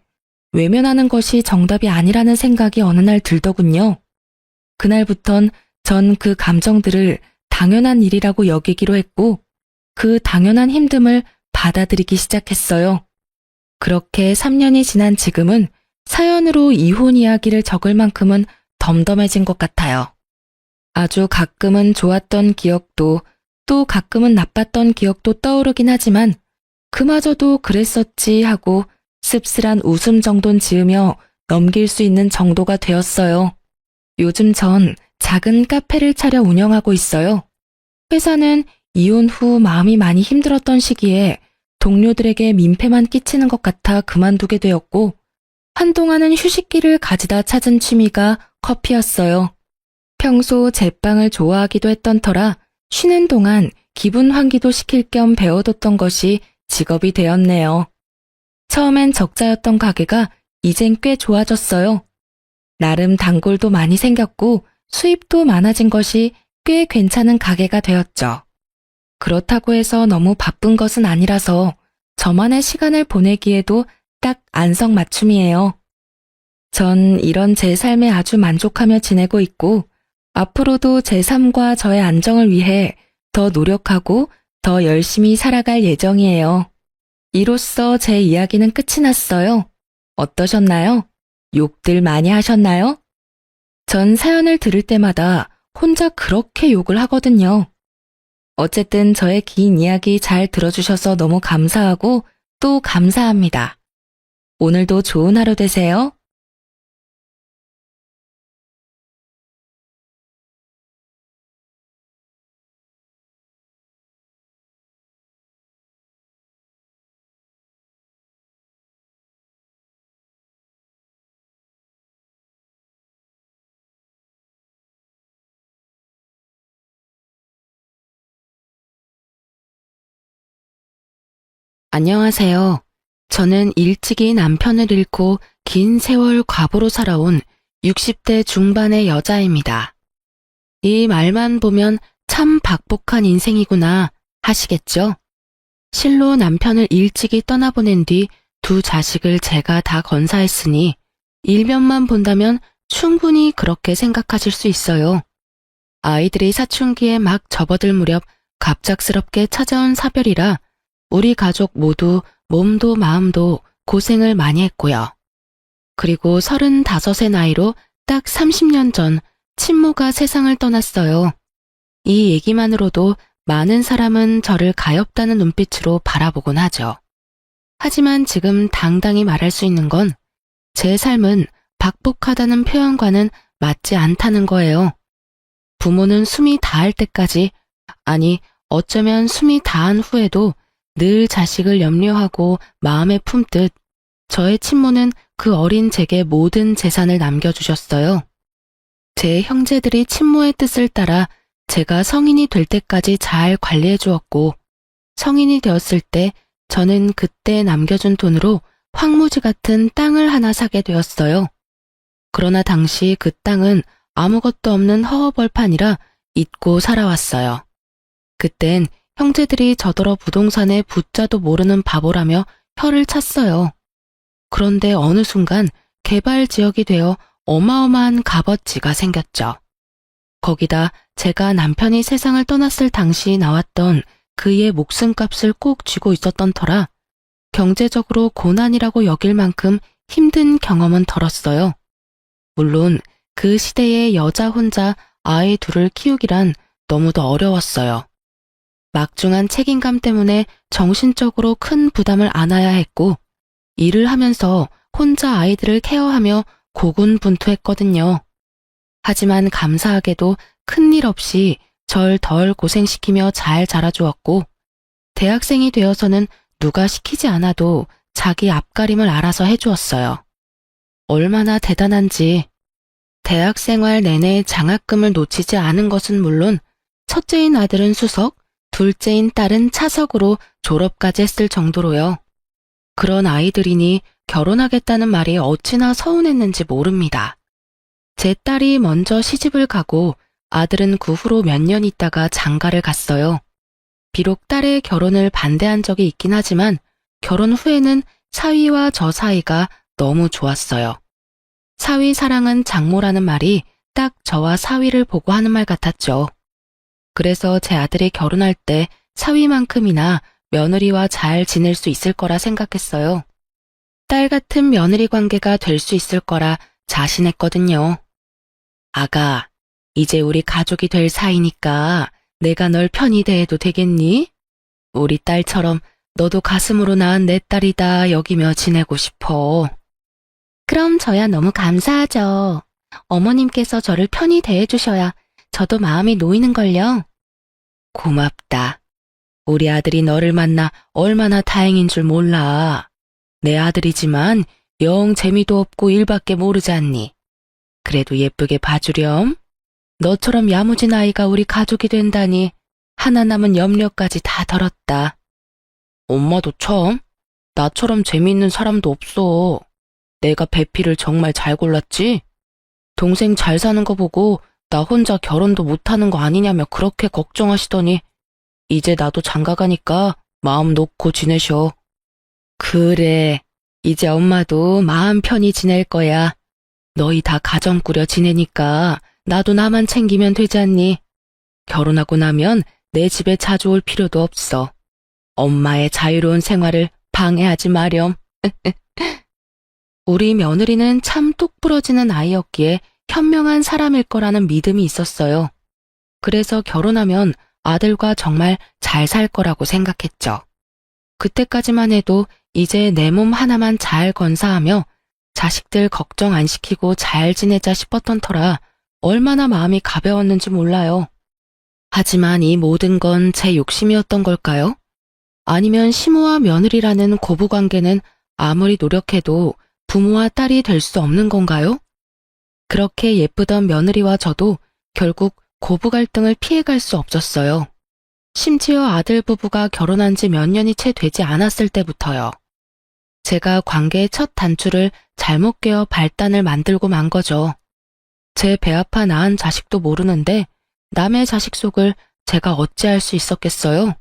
외면하는 것이 정답이 아니라는 생각이 어느 날 들더군요. 그날부턴 전 그 감정들을 당연한 일이라고 여기기로 했고 그 당연한 힘듦을 받아들이기 시작했어요. 그렇게 3년이 지난 지금은 사연으로 이혼 이야기를 적을 만큼은 덤덤해진 것 같아요. 아주 가끔은 좋았던 기억도 또 가끔은 나빴던 기억도 떠오르긴 하지만 그마저도 그랬었지 하고 씁쓸한 웃음 정도는 지으며 넘길 수 있는 정도가 되었어요. 요즘 전 작은 카페를 차려 운영하고 있어요. 회사는 이혼 후 마음이 많이 힘들었던 시기에 동료들에게 민폐만 끼치는 것 같아 그만두게 되었고 한동안은 휴식기를 가지다 찾은 취미가 커피였어요. 평소 제빵을 좋아하기도 했던 터라 쉬는 동안 기분 환기도 시킬 겸 배워뒀던 것이 직업이 되었네요. 처음엔 적자였던 가게가 이젠 꽤 좋아졌어요. 나름 단골도 많이 생겼고 수입도 많아진 것이 꽤 괜찮은 가게가 되었죠. 그렇다고 해서 너무 바쁜 것은 아니라서 저만의 시간을 보내기에도 딱 안성맞춤이에요. 전 이런 제 삶에 아주 만족하며 지내고 있고 앞으로도 제 삶과 저의 안정을 위해 더 노력하고 더 열심히 살아갈 예정이에요. 이로써 제 이야기는 끝이 났어요. 어떠셨나요? 욕들 많이 하셨나요? 전 사연을 들을 때마다 혼자 그렇게 욕을 하거든요. 어쨌든 저의 긴 이야기 잘 들어주셔서 너무 감사하고 또 감사합니다. 오늘도 좋은 하루 되세요. 안녕하세요. 저는 일찍이 남편을 잃고 긴 세월 과부로 살아온 60대 중반의 여자입니다. 이 말만 보면 참 박복한 인생이구나 하시겠죠? 실로 남편을 일찍이 떠나보낸 뒤 두 자식을 제가 다 건사했으니 일면만 본다면 충분히 그렇게 생각하실 수 있어요. 아이들이 사춘기에 막 접어들 무렵 갑작스럽게 찾아온 사별이라 우리 가족 모두 몸도 마음도 고생을 많이 했고요. 그리고 35의 나이로 딱 30년 전 친모가 세상을 떠났어요. 이 얘기만으로도 많은 사람은 저를 가엾다는 눈빛으로 바라보곤 하죠. 하지만 지금 당당히 말할 수 있는 건 제 삶은 박복하다는 표현과는 맞지 않다는 거예요. 부모는 숨이 다할 때까지, 아니 어쩌면 숨이 다한 후에도 늘 자식을 염려하고 마음에 품듯 저의 친모는 그 어린 제게 모든 재산을 남겨주셨어요. 제 형제들이 친모의 뜻을 따라 제가 성인이 될 때까지 잘 관리해 주었고, 성인이 되었을 때 저는 그때 남겨준 돈으로 황무지 같은 땅을 하나 사게 되었어요. 그러나 당시 그 땅은 아무것도 없는 허허벌판이라 잊고 살아왔어요. 그땐 형제들이 저더러 부동산에 부자도 모르는 바보라며 혀를 찼어요. 그런데 어느 순간 개발 지역이 되어 어마어마한 값어치가 생겼죠. 거기다 제가 남편이 세상을 떠났을 당시 나왔던 그의 목숨값을 꼭 쥐고 있었던 터라 경제적으로 고난이라고 여길 만큼 힘든 경험은 덜었어요. 물론 그 시대에 여자 혼자 아이 둘을 키우기란 너무도 어려웠어요. 막중한 책임감 때문에 정신적으로 큰 부담을 안아야 했고, 일을 하면서 혼자 아이들을 케어하며 고군분투했거든요. 하지만 감사하게도 큰일 없이 절 덜 고생시키며 잘 자라주었고, 대학생이 되어서는 누가 시키지 않아도 자기 앞가림을 알아서 해주었어요. 얼마나 대단한지. 대학생활 내내 장학금을 놓치지 않은 것은 물론 첫째인 아들은 수석, 둘째인 딸은 차석으로 졸업까지 했을 정도로요. 그런 아이들이니 결혼하겠다는 말이 어찌나 서운했는지 모릅니다. 제 딸이 먼저 시집을 가고 아들은 그 후로 몇 년 있다가 장가를 갔어요. 비록 딸의 결혼을 반대한 적이 있긴 하지만 결혼 후에는 사위와 저 사이가 너무 좋았어요. 사위 사랑은 장모라는 말이 딱 저와 사위를 보고 하는 말 같았죠. 그래서 제 아들이 결혼할 때 사위만큼이나 며느리와 잘 지낼 수 있을 거라 생각했어요. 딸 같은 며느리 관계가 될 수 있을 거라 자신했거든요. 아가, 이제 우리 가족이 될 사이니까 내가 널 편히 대해도 되겠니? 우리 딸처럼 너도 가슴으로 낳은 내 딸이다 여기며 지내고 싶어. 그럼 저야 너무 감사하죠. 어머님께서 저를 편히 대해주셔야 저도 마음이 놓이는걸요. 고맙다. 우리 아들이 너를 만나 얼마나 다행인 줄 몰라. 내 아들이지만 영 재미도 없고 일밖에 모르지 않니. 그래도 예쁘게 봐주렴. 너처럼 야무진 아이가 우리 가족이 된다니 하나 남은 염려까지 다 덜었다. 엄마도 참, 나처럼 재미있는 사람도 없어. 내가 배필을 정말 잘 골랐지? 동생 잘 사는 거 보고 나 혼자 결혼도 못하는 거 아니냐며 그렇게 걱정하시더니 이제 나도 장가가니까 마음 놓고 지내셔. 그래, 이제 엄마도 마음 편히 지낼 거야. 너희 다 가정 꾸려 지내니까 나도 나만 챙기면 되지 않니? 결혼하고 나면 내 집에 자주 올 필요도 없어. 엄마의 자유로운 생활을 방해하지 마렴. 우리 며느리는 참 똑부러지는 아이였기에 현명한 사람일 거라는 믿음이 있었어요. 그래서 결혼하면 아들과 정말 잘 살 거라고 생각했죠. 그때까지만 해도 이제 내 몸 하나만 잘 건사하며 자식들 걱정 안 시키고 잘 지내자 싶었던 터라 얼마나 마음이 가벼웠는지 몰라요. 하지만 이 모든 건 제 욕심이었던 걸까요? 아니면 시모와 며느리라는 고부관계는 아무리 노력해도 부모와 딸이 될 수 없는 건가요? 그렇게 예쁘던 며느리와 저도 결국 고부 갈등을 피해갈 수 없었어요. 심지어 아들 부부가 결혼한 지 몇 년이 채 되지 않았을 때부터요. 제가 관계의 첫 단추를 잘못 꿰어 발단을 만들고 만 거죠. 제 배 아파 낳은 자식도 모르는데 남의 자식 속을 제가 어찌할 수 있었겠어요?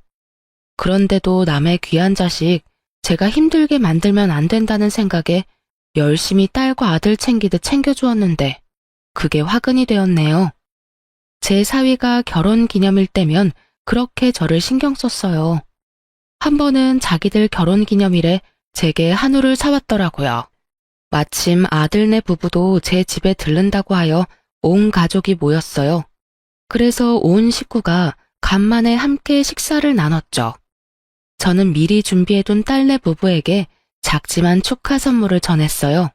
그런데도 남의 귀한 자식 제가 힘들게 만들면 안 된다는 생각에 열심히 딸과 아들 챙기듯 챙겨주었는데 그게 화근이 되었네요. 제 사위가 결혼 기념일 때면 그렇게 저를 신경 썼어요. 한 번은 자기들 결혼 기념일에 제게 한우를 사왔더라고요. 마침 아들네 부부도 제 집에 들른다고 하여 온 가족이 모였어요. 그래서 온 식구가 간만에 함께 식사를 나눴죠. 저는 미리 준비해둔 딸네 부부에게 작지만 축하 선물을 전했어요.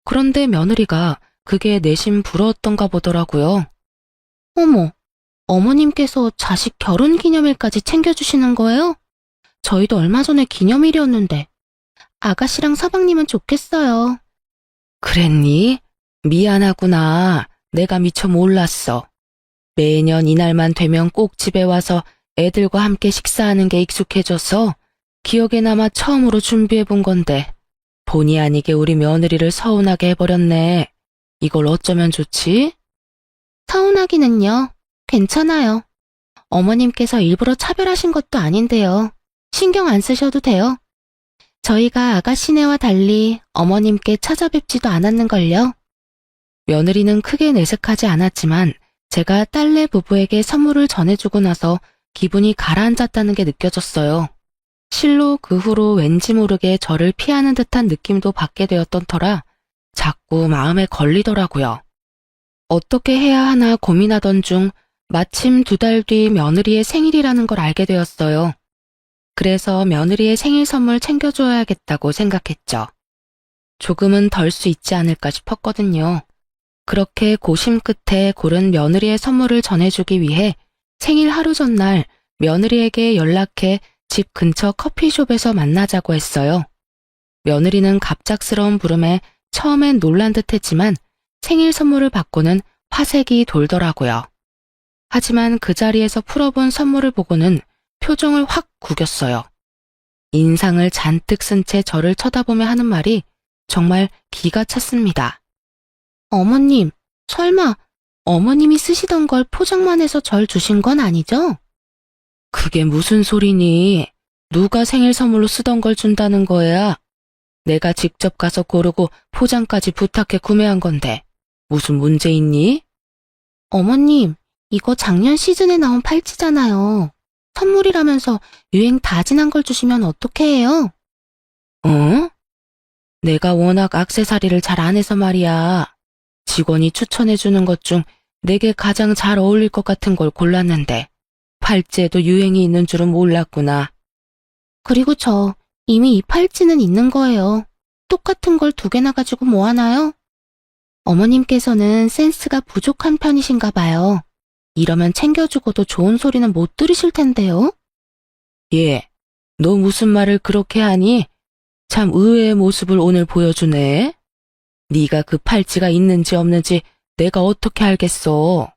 그런데 며느리가 그게 내심 부러웠던가 보더라고요. 어머, 어머님께서 자식 결혼 기념일까지 챙겨주시는 거예요? 저희도 얼마 전에 기념일이었는데 아가씨랑 서방님은 좋겠어요. 그랬니? 미안하구나. 내가 미처 몰랐어. 매년 이날만 되면 꼭 집에 와서 애들과 함께 식사하는 게 익숙해져서 기억에 남아 처음으로 준비해 본 건데 본의 아니게 우리 며느리를 서운하게 해버렸네. 이걸 어쩌면 좋지? 서운하기는요. 괜찮아요. 어머님께서 일부러 차별하신 것도 아닌데요. 신경 안 쓰셔도 돼요. 저희가 아가씨네와 달리 어머님께 찾아뵙지도 않았는걸요. 며느리는 크게 내색하지 않았지만 제가 딸내 부부에게 선물을 전해주고 나서 기분이 가라앉았다는 게 느껴졌어요. 실로 그 후로 왠지 모르게 저를 피하는 듯한 느낌도 받게 되었던 터라 자꾸 마음에 걸리더라고요. 어떻게 해야 하나 고민하던 중 마침 2달 뒤 며느리의 생일이라는 걸 알게 되었어요. 그래서 며느리의 생일 선물 챙겨줘야겠다고 생각했죠. 조금은 덜 수 있지 않을까 싶었거든요. 그렇게 고심 끝에 고른 며느리의 선물을 전해주기 위해 생일 하루 전날 며느리에게 연락해 집 근처 커피숍에서 만나자고 했어요. 며느리는 갑작스러운 부름에 처음엔 놀란 듯 했지만 생일 선물을 받고는 화색이 돌더라고요. 하지만 그 자리에서 풀어본 선물을 보고는 표정을 확 구겼어요. 인상을 잔뜩 쓴 채 저를 쳐다보며 하는 말이 정말 기가 찼습니다. 어머님, 설마 어머님이 쓰시던 걸 포장만 해서 절 주신 건 아니죠? 그게 무슨 소리니? 누가 생일 선물로 쓰던 걸 준다는 거야? 내가 직접 가서 고르고 포장까지 부탁해 구매한 건데 무슨 문제 있니? 어머님, 이거 작년 시즌에 나온 팔찌잖아요. 선물이라면서 유행 다 지난 걸 주시면 어떻게 해요? 어? 내가 워낙 액세서리를 잘 안 해서 말이야. 직원이 추천해주는 것 중 내게 가장 잘 어울릴 것 같은 걸 골랐는데 팔찌에도 유행이 있는 줄은 몰랐구나. 그리고 저 이미 이 팔찌는 있는 거예요. 똑같은 걸 2개나 가지고 뭐 하나요? 어머님께서는 센스가 부족한 편이신가 봐요. 이러면 챙겨주고도 좋은 소리는 못 들으실 텐데요. 예, 너 무슨 말을 그렇게 하니? 참 의외의 모습을 오늘 보여주네. 네가 그 팔찌가 있는지 없는지 내가 어떻게 알겠어.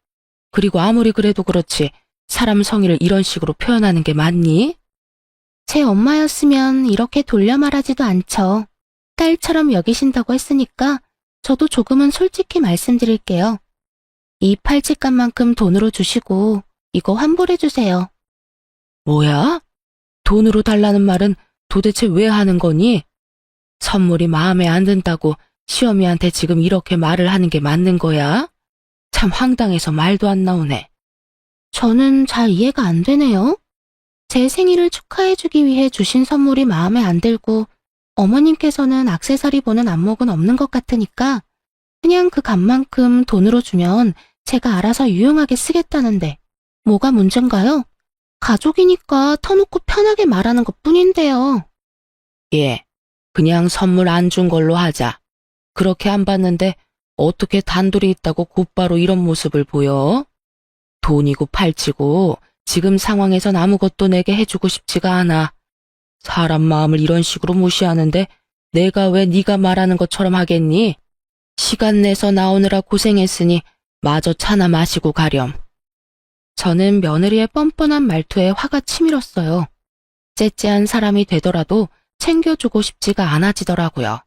그리고 아무리 그래도 그렇지 사람 성의를 이런 식으로 표현하는 게 맞니? 제 엄마였으면 이렇게 돌려 말하지도 않죠. 딸처럼 여기신다고 했으니까 저도 조금은 솔직히 말씀드릴게요. 이 팔찌값만큼 돈으로 주시고 이거 환불해 주세요. 뭐야? 돈으로 달라는 말은 도대체 왜 하는 거니? 선물이 마음에 안 든다고 시어미한테 지금 이렇게 말을 하는 게 맞는 거야? 참 황당해서 말도 안 나오네. 저는 잘 이해가 안 되네요. 제 생일을 축하해주기 위해 주신 선물이 마음에 안 들고 어머님께서는 액세서리 보는 안목은 없는 것 같으니까 그냥 그 값만큼 돈으로 주면 제가 알아서 유용하게 쓰겠다는데 뭐가 문제인가요? 가족이니까 터놓고 편하게 말하는 것 뿐인데요. 예, 그냥 선물 안 준 걸로 하자. 그렇게 안 받는데 어떻게 단둘이 있다고 곧바로 이런 모습을 보여? 돈이고 팔찌고 지금 상황에선 아무것도 내게 해주고 싶지가 않아. 사람 마음을 이런 식으로 무시하는데 내가 왜 네가 말하는 것처럼 하겠니? 시간 내서 나오느라 고생했으니 마저 차나 마시고 가렴. 저는 며느리의 뻔뻔한 말투에 화가 치밀었어요. 째째한 사람이 되더라도 챙겨주고 싶지가 않아지더라고요.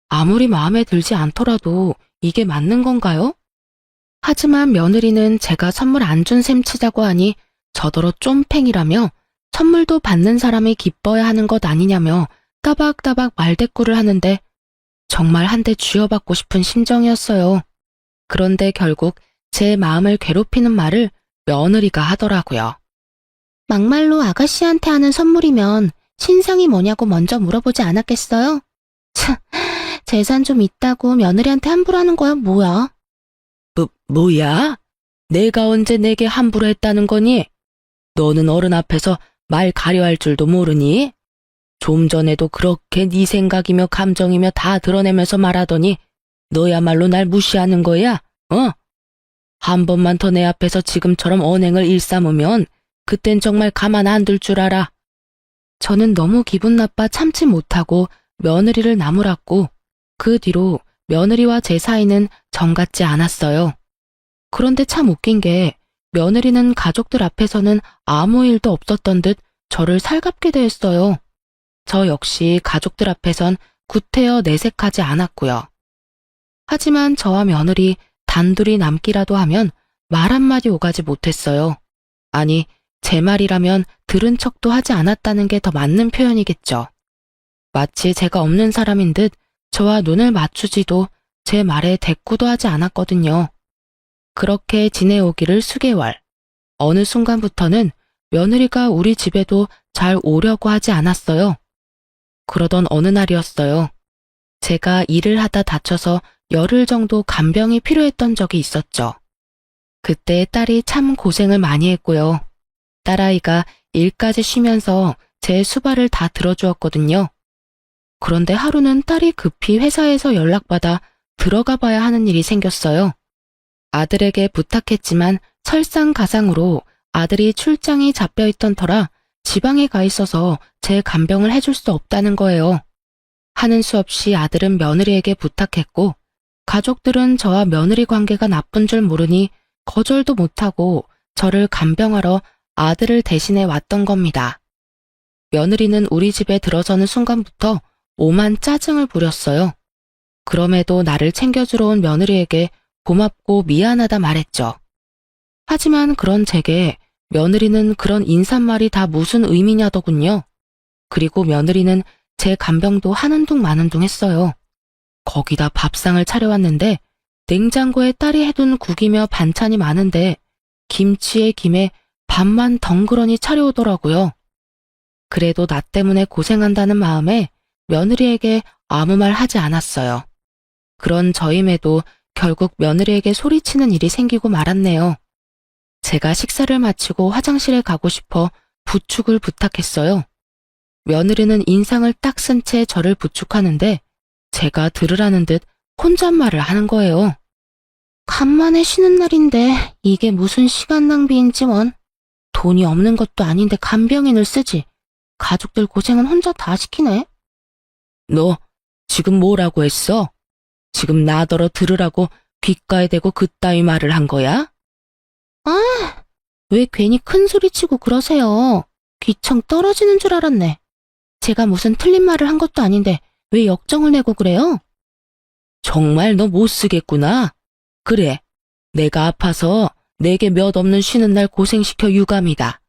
아무리 마음에 들지 않더라도 이게 맞는 건가요? 하지만 며느리는 제가 선물 안 준 셈 치자고 하니 저더러 쫌팽이라며 선물도 받는 사람이 기뻐야 하는 것 아니냐며 따박따박 말대꾸를 하는데 정말 한 대 쥐어받고 싶은 심정이었어요. 그런데 결국 제 마음을 괴롭히는 말을 며느리가 하더라고요. 막말로 아가씨한테 하는 선물이면 신상이 뭐냐고 먼저 물어보지 않았겠어요? 참, 재산 좀 있다고 며느리한테 함부로 하는 거야 뭐야? 뭐야? 내가 언제 내게 함부로 했다는 거니? 너는 어른 앞에서 말 가려할 줄도 모르니? 좀 전에도 그렇게 네 생각이며 감정이며 다 드러내면서 말하더니 너야말로 날 무시하는 거야? 어? 한 번만 더 내 앞에서 지금처럼 언행을 일삼으면 그땐 정말 가만 안 둘 줄 알아. 저는 너무 기분 나빠 참지 못하고 며느리를 나무랐고 그 뒤로 며느리와 제 사이는 정 같지 않았어요. 그런데 참 웃긴 게 며느리는 가족들 앞에서는 아무 일도 없었던 듯 저를 살갑게 대했어요. 저 역시 가족들 앞에선 구태여 내색하지 않았고요. 하지만 저와 며느리 단둘이 남기라도 하면 말 한마디 오가지 못했어요. 아니, 제 말이라면 들은 척도 하지 않았다는 게 더 맞는 표현이겠죠. 마치 제가 없는 사람인 듯 저와 눈을 맞추지도 제 말에 대꾸도 하지 않았거든요. 그렇게 지내오기를 수개월. 어느 순간부터는 며느리가 우리 집에도 잘 오려고 하지 않았어요. 그러던 어느 날이었어요. 제가 일을 하다 다쳐서 열흘 정도 간병이 필요했던 적이 있었죠. 그때 딸이 참 고생을 많이 했고요. 딸아이가 일까지 쉬면서 제 수발을 다 들어주었거든요. 그런데 하루는 딸이 급히 회사에서 연락받아 들어가 봐야 하는 일이 생겼어요. 아들에게 부탁했지만 설상가상으로 아들이 출장이 잡혀있던 터라 지방에 가 있어서 제 간병을 해줄 수 없다는 거예요. 하는 수 없이 아들은 며느리에게 부탁했고 가족들은 저와 며느리 관계가 나쁜 줄 모르니 거절도 못하고 저를 간병하러 아들을 대신해 왔던 겁니다. 며느리는 우리 집에 들어서는 순간부터 오만 짜증을 부렸어요. 그럼에도 나를 챙겨주러 온 며느리에게 고맙고 미안하다 말했죠. 하지만 그런 제게 며느리는 그런 인사말이 다 무슨 의미냐더군요. 그리고 며느리는 제 간병도 하는 둥 마는 둥 했어요. 거기다 밥상을 차려왔는데 냉장고에 딸이 해둔 국이며 반찬이 많은데 김치에 김에 밥만 덩그러니 차려오더라고요. 그래도 나 때문에 고생한다는 마음에 며느리에게 아무 말 하지 않았어요. 그런 저임에도 결국 며느리에게 소리치는 일이 생기고 말았네요. 제가 식사를 마치고 화장실에 가고 싶어 부축을 부탁했어요. 며느리는 인상을 딱 쓴 채 저를 부축하는데 제가 들으라는 듯 혼잣말을 하는 거예요. 간만에 쉬는 날인데 이게 무슨 시간 낭비인지 원. 돈이 없는 것도 아닌데 간병인을 쓰지. 가족들 고생은 혼자 다 시키네. 너 지금 뭐라고 했어? 지금 나더러 들으라고 귓가에 대고 그따위 말을 한 거야? 아, 왜 괜히 큰 소리 치고 그러세요. 귀청 떨어지는 줄 알았네. 제가 무슨 틀린 말을 한 것도 아닌데 왜 역정을 내고 그래요? 정말 너 못 쓰겠구나. 그래, 내가 아파서 내게 몇 없는 쉬는 날 고생시켜 유감이다.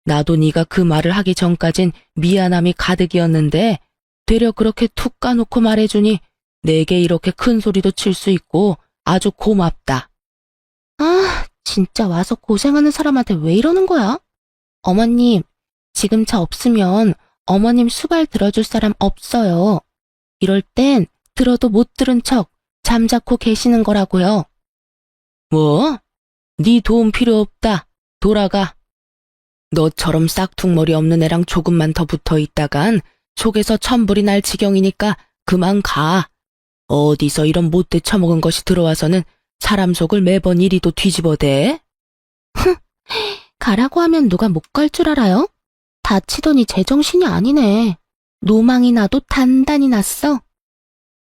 나도 네가 그 말을 하기 전까진 미안함이 가득이었는데 되려 그렇게 툭 까놓고 말해주니 내게 이렇게 큰 소리도 칠 수 있고 아주 고맙다. 아, 진짜 와서 고생하는 사람한테 왜 이러는 거야? 어머님, 지금 저 없으면 어머님 수발 들어줄 사람 없어요. 이럴 땐 들어도 못 들은 척 잠자코 계시는 거라고요. 뭐? 네 도움 필요 없다. 돌아가. 너처럼 싹퉁머리 없는 애랑 조금만 더 붙어 있다간 속에서 천불이 날 지경이니까 그만 가. 어디서 이런 못돼 처먹은 것이 들어와서는 사람 속을 매번 이리도 뒤집어대? 가라고 하면 누가 못 갈 줄 알아요? 다치더니 제정신이 아니네. 노망이 나도 단단히 났어.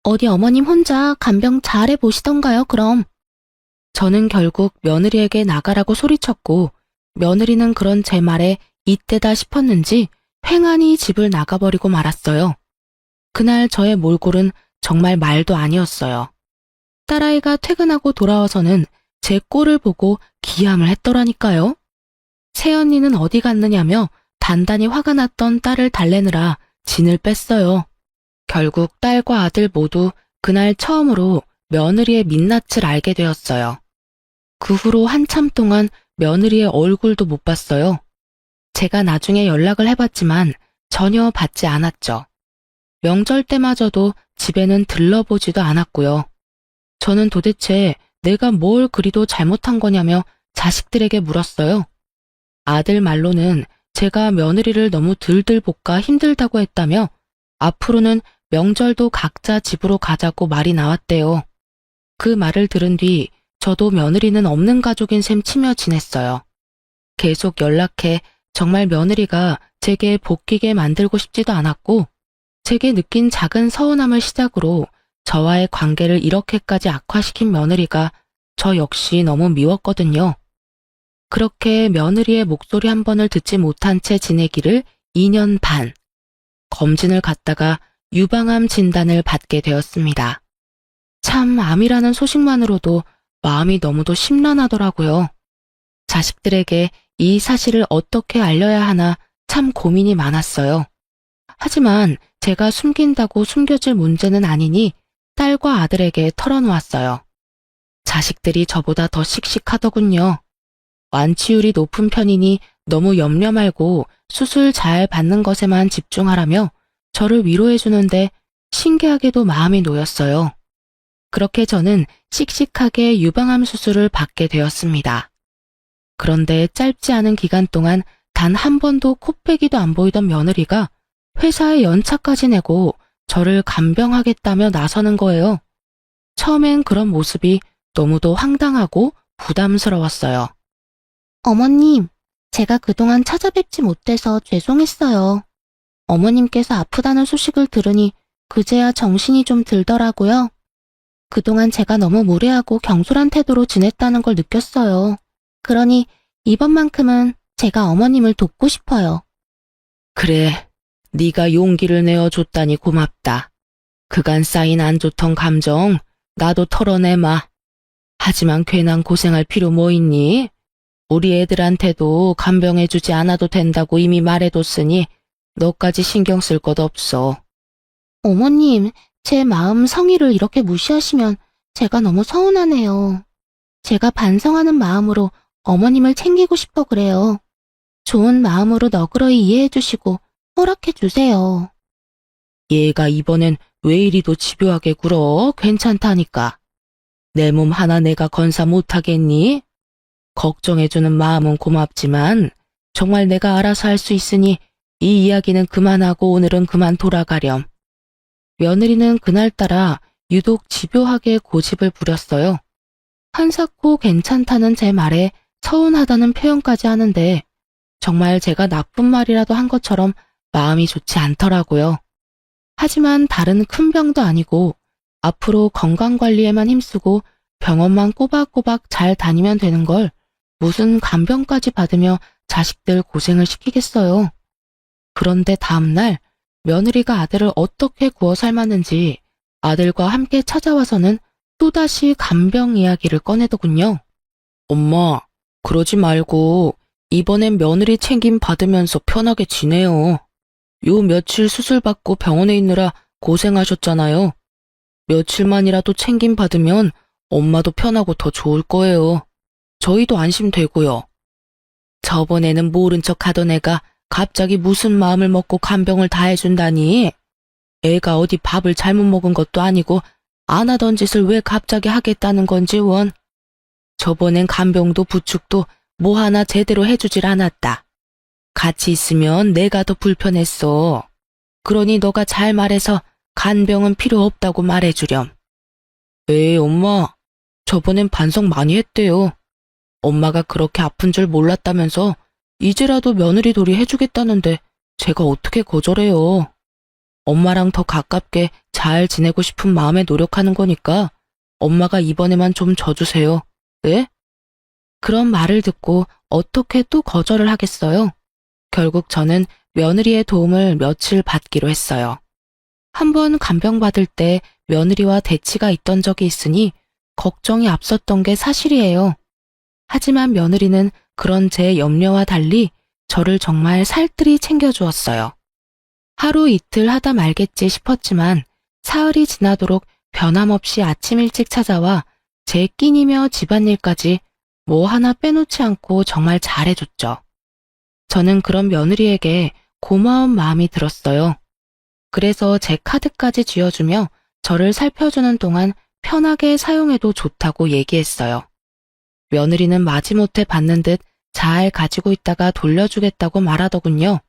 어디 어머님 혼자 간병 잘해 보시던가요, 그럼. 저는 결국 며느리에게 나가라고 소리쳤고 며느리는 그런 제 말에 이때다 싶었는지 횡하니 집을 나가버리고 말았어요. 그날 저의 몰골은 정말 말도 아니었어요. 딸아이가 퇴근하고 돌아와서는 제 꼴을 보고 기함을 했더라니까요. 새언니는 어디 갔느냐며 단단히 화가 났던 딸을 달래느라 진을 뺐어요. 결국 딸과 아들 모두 그날 처음으로 며느리의 민낯을 알게 되었어요. 그 후로 한참 동안 며느리의 얼굴도 못 봤어요. 제가 나중에 연락을 해봤지만 전혀 받지 않았죠. 명절 때마저도 집에는 들러보지도 않았고요. 저는 도대체 내가 뭘 그리도 잘못한 거냐며 자식들에게 물었어요. 아들 말로는 제가 며느리를 너무 들들 볶아 힘들다고 했다며 앞으로는 명절도 각자 집으로 가자고 말이 나왔대요. 그 말을 들은 뒤 저도 며느리는 없는 가족인 셈 치며 지냈어요. 계속 연락해 정말 며느리가 제게 복귀게 만들고 싶지도 않았고 제게 느낀 작은 서운함을 시작으로 저와의 관계를 이렇게까지 악화시킨 며느리가 저 역시 너무 미웠거든요. 그렇게 며느리의 목소리 한 번을 듣지 못한 채 지내기를 2년 반. 검진을 갔다가 유방암 진단을 받게 되었습니다. 참 암이라는 소식만으로도 마음이 너무도 심란하더라고요. 자식들에게 이 사실을 어떻게 알려야 하나 참 고민이 많았어요. 하지만 제가 숨긴다고 숨겨질 문제는 아니니 딸과 아들에게 털어놓았어요. 자식들이 저보다 더 씩씩하더군요. 완치율이 높은 편이니 너무 염려 말고 수술 잘 받는 것에만 집중하라며 저를 위로해주는데 신기하게도 마음이 놓였어요. 그렇게 저는 씩씩하게 유방암 수술을 받게 되었습니다. 그런데 짧지 않은 기간 동안 단 한 번도 코빼기도 안 보이던 며느리가 회사에 연차까지 내고 저를 간병하겠다며 나서는 거예요. 처음엔 그런 모습이 너무도 황당하고 부담스러웠어요. 어머님, 제가 그동안 찾아뵙지 못해서 죄송했어요. 어머님께서 아프다는 소식을 들으니 그제야 정신이 좀 들더라고요. 그동안 제가 너무 무례하고 경솔한 태도로 지냈다는 걸 느꼈어요. 그러니 이번만큼은 제가 어머님을 돕고 싶어요. 그래, 네가 용기를 내어줬다니 고맙다. 그간 쌓인 안 좋던 감정 나도 털어내마. 하지만 괜한 고생할 필요 뭐 있니? 우리 애들한테도 간병해주지 않아도 된다고 이미 말해뒀으니 너까지 신경 쓸 것 없어. 어머님, 제 마음 성의를 이렇게 무시하시면 제가 너무 서운하네요. 제가 반성하는 마음으로 어머님을 챙기고 싶어 그래요. 좋은 마음으로 너그러이 이해해 주시고 허락해 주세요. 얘가 이번엔 왜 이리도 집요하게 굴어? 괜찮다니까. 내 몸 하나 내가 건사 못하겠니? 걱정해주는 마음은 고맙지만 정말 내가 알아서 할 수 있으니 이 이야기는 그만하고 오늘은 그만 돌아가렴. 며느리는 그날따라 유독 집요하게 고집을 부렸어요. 한사코 괜찮다는 제 말에 서운하다는 표현까지 하는데 정말 제가 나쁜 말이라도 한 것처럼 마음이 좋지 않더라고요. 하지만 다른 큰 병도 아니고 앞으로 건강관리에만 힘쓰고 병원만 꼬박꼬박 잘 다니면 되는 걸 무슨 간병까지 받으며 자식들 고생을 시키겠어요. 그런데 다음날 며느리가 아들을 어떻게 구워 삶았는지 아들과 함께 찾아와서는 또다시 간병 이야기를 꺼내더군요. 엄마, 그러지 말고 이번엔 며느리 챙김 받으면서 편하게 지내요. 요 며칠 수술 받고 병원에 있느라 고생하셨잖아요. 며칠만이라도 챙김 받으면 엄마도 편하고 더 좋을 거예요. 저희도 안심되고요. 저번에는 모른 척 하던 애가 갑자기 무슨 마음을 먹고 간병을 다 해준다니. 애가 어디 밥을 잘못 먹은 것도 아니고 안 하던 짓을 왜 갑자기 하겠다는 건지 원. 저번엔 간병도 부축도 뭐 하나 제대로 해주질 않았다. 같이 있으면 내가 더 불편했어. 그러니 너가 잘 말해서 간병은 필요 없다고 말해주렴. 에이, 엄마. 저번엔 반성 많이 했대요. 엄마가 그렇게 아픈 줄 몰랐다면서 이제라도 며느리 돌이 해주겠다는데 제가 어떻게 거절해요. 엄마랑 더 가깝게 잘 지내고 싶은 마음에 노력하는 거니까 엄마가 이번에만 좀 져주세요. 네? 그런 말을 듣고 어떻게 또 거절을 하겠어요? 결국 저는 며느리의 도움을 며칠 받기로 했어요. 한번 간병받을 때 며느리와 대치가 있던 적이 있으니 걱정이 앞섰던 게 사실이에요. 하지만 며느리는 그런 제 염려와 달리 저를 정말 살뜰히 챙겨주었어요. 하루 이틀 하다 말겠지 싶었지만 사흘이 지나도록 변함없이 아침 일찍 찾아와 제 끼니며 집안일까지 뭐 하나 빼놓지 않고 정말 잘해줬죠. 저는 그런 며느리에게 고마운 마음이 들었어요. 그래서 제 카드까지 쥐어주며 저를 살펴주는 동안 편하게 사용해도 좋다고 얘기했어요. 며느리는 마지못해 받는 듯 잘 가지고 있다가 돌려주겠다고 말하더군요.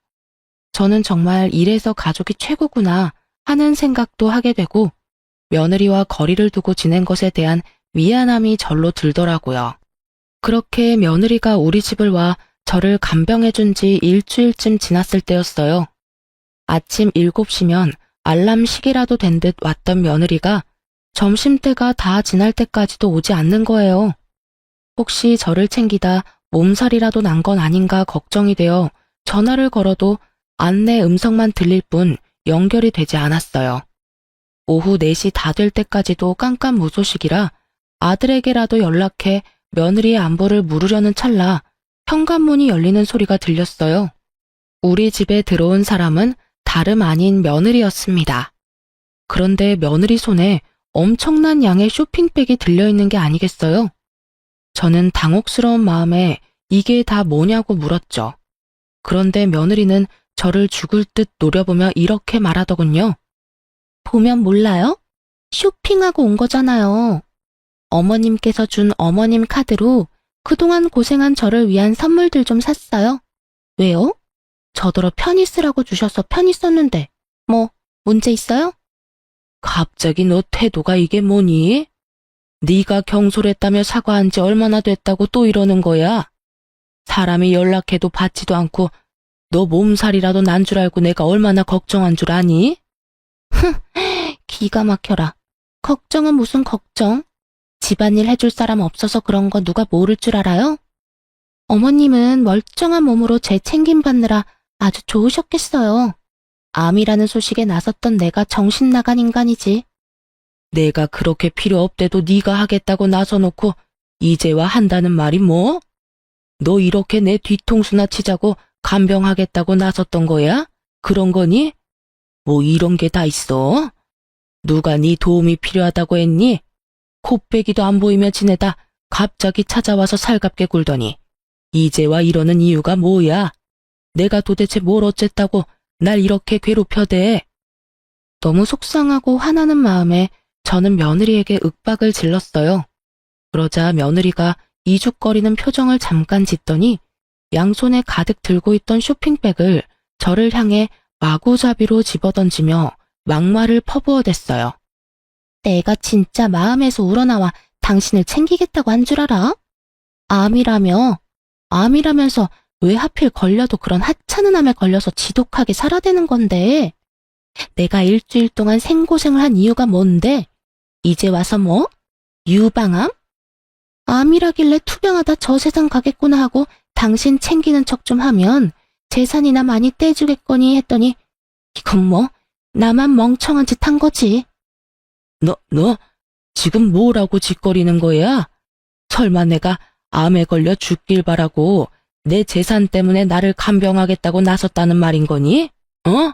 저는 정말 이래서 가족이 최고구나 하는 생각도 하게 되고 며느리와 거리를 두고 지낸 것에 대한 미안함이 절로 들더라고요. 그렇게 며느리가 우리 집을 와 저를 간병해준 지 일주일쯤 지났을 때였어요. 아침 7시면 알람 시계라도 된 듯 왔던 며느리가 점심때가 다 지날 때까지도 오지 않는 거예요. 혹시 저를 챙기다 몸살이라도 난 건 아닌가 걱정이 되어 전화를 걸어도 안내 음성만 들릴 뿐 연결이 되지 않았어요. 오후 4시 다 될 때까지도 깜깜무소식이라 아들에게라도 연락해 며느리의 안부를 물으려는 찰나 현관문이 열리는 소리가 들렸어요. 우리 집에 들어온 사람은 다름 아닌 며느리였습니다. 그런데 며느리 손에 엄청난 양의 쇼핑백이 들려있는 게 아니겠어요? 저는 당혹스러운 마음에 이게 다 뭐냐고 물었죠. 그런데 며느리는 저를 죽을 듯 노려보며 이렇게 말하더군요. 보면 몰라요? 쇼핑하고 온 거잖아요. 어머님께서 준 어머님 카드로 그동안 고생한 저를 위한 선물들 좀 샀어요. 왜요? 저더러 편히 쓰라고 주셔서 편히 썼는데 뭐 문제 있어요? 갑자기 너 태도가 이게 뭐니? 네가 경솔했다며 사과한 지 얼마나 됐다고 또 이러는 거야? 사람이 연락해도 받지도 않고 너 몸살이라도 난 줄 알고 내가 얼마나 걱정한 줄 아니? 기가 막혀라. 걱정은 무슨 걱정? 집안일 해줄 사람 없어서 그런 거 누가 모를 줄 알아요? 어머님은 멀쩡한 몸으로 제 챙김받느라 아주 좋으셨겠어요. 암이라는 소식에 나섰던 내가 정신 나간 인간이지. 내가 그렇게 필요 없대도 네가 하겠다고 나서놓고 이제와 한다는 말이 뭐? 너 이렇게 내 뒤통수나 치자고 간병하겠다고 나섰던 거야? 그런 거니? 뭐 이런 게 다 있어? 누가 네 도움이 필요하다고 했니? 코빼기도 안 보이며 지내다 갑자기 찾아와서 살갑게 굴더니 이제와 이러는 이유가 뭐야? 내가 도대체 뭘 어쨌다고 날 이렇게 괴롭혀대? 너무 속상하고 화나는 마음에 저는 며느리에게 윽박을 질렀어요. 그러자 며느리가 이죽거리는 표정을 잠깐 짓더니 양손에 가득 들고 있던 쇼핑백을 저를 향해 마구잡이로 집어던지며 막말을 퍼부어댔어요. 내가 진짜 마음에서 우러나와 당신을 챙기겠다고 한 줄 알아? 암이라면서 왜 하필 걸려도 그런 하찮은 암에 걸려서 지독하게 살아대는 건데? 내가 일주일 동안 생고생을 한 이유가 뭔데? 이제 와서 뭐? 유방암? 암이라길래 투병하다 저 세상 가겠구나 하고 당신 챙기는 척 좀 하면 재산이나 많이 떼주겠거니 했더니 이건 뭐 나만 멍청한 짓 한 거지. 너 지금 뭐라고 짓거리는 거야? 설마 내가 암에 걸려 죽길 바라고 내 재산 때문에 나를 간병하겠다고 나섰다는 말인 거니? 어?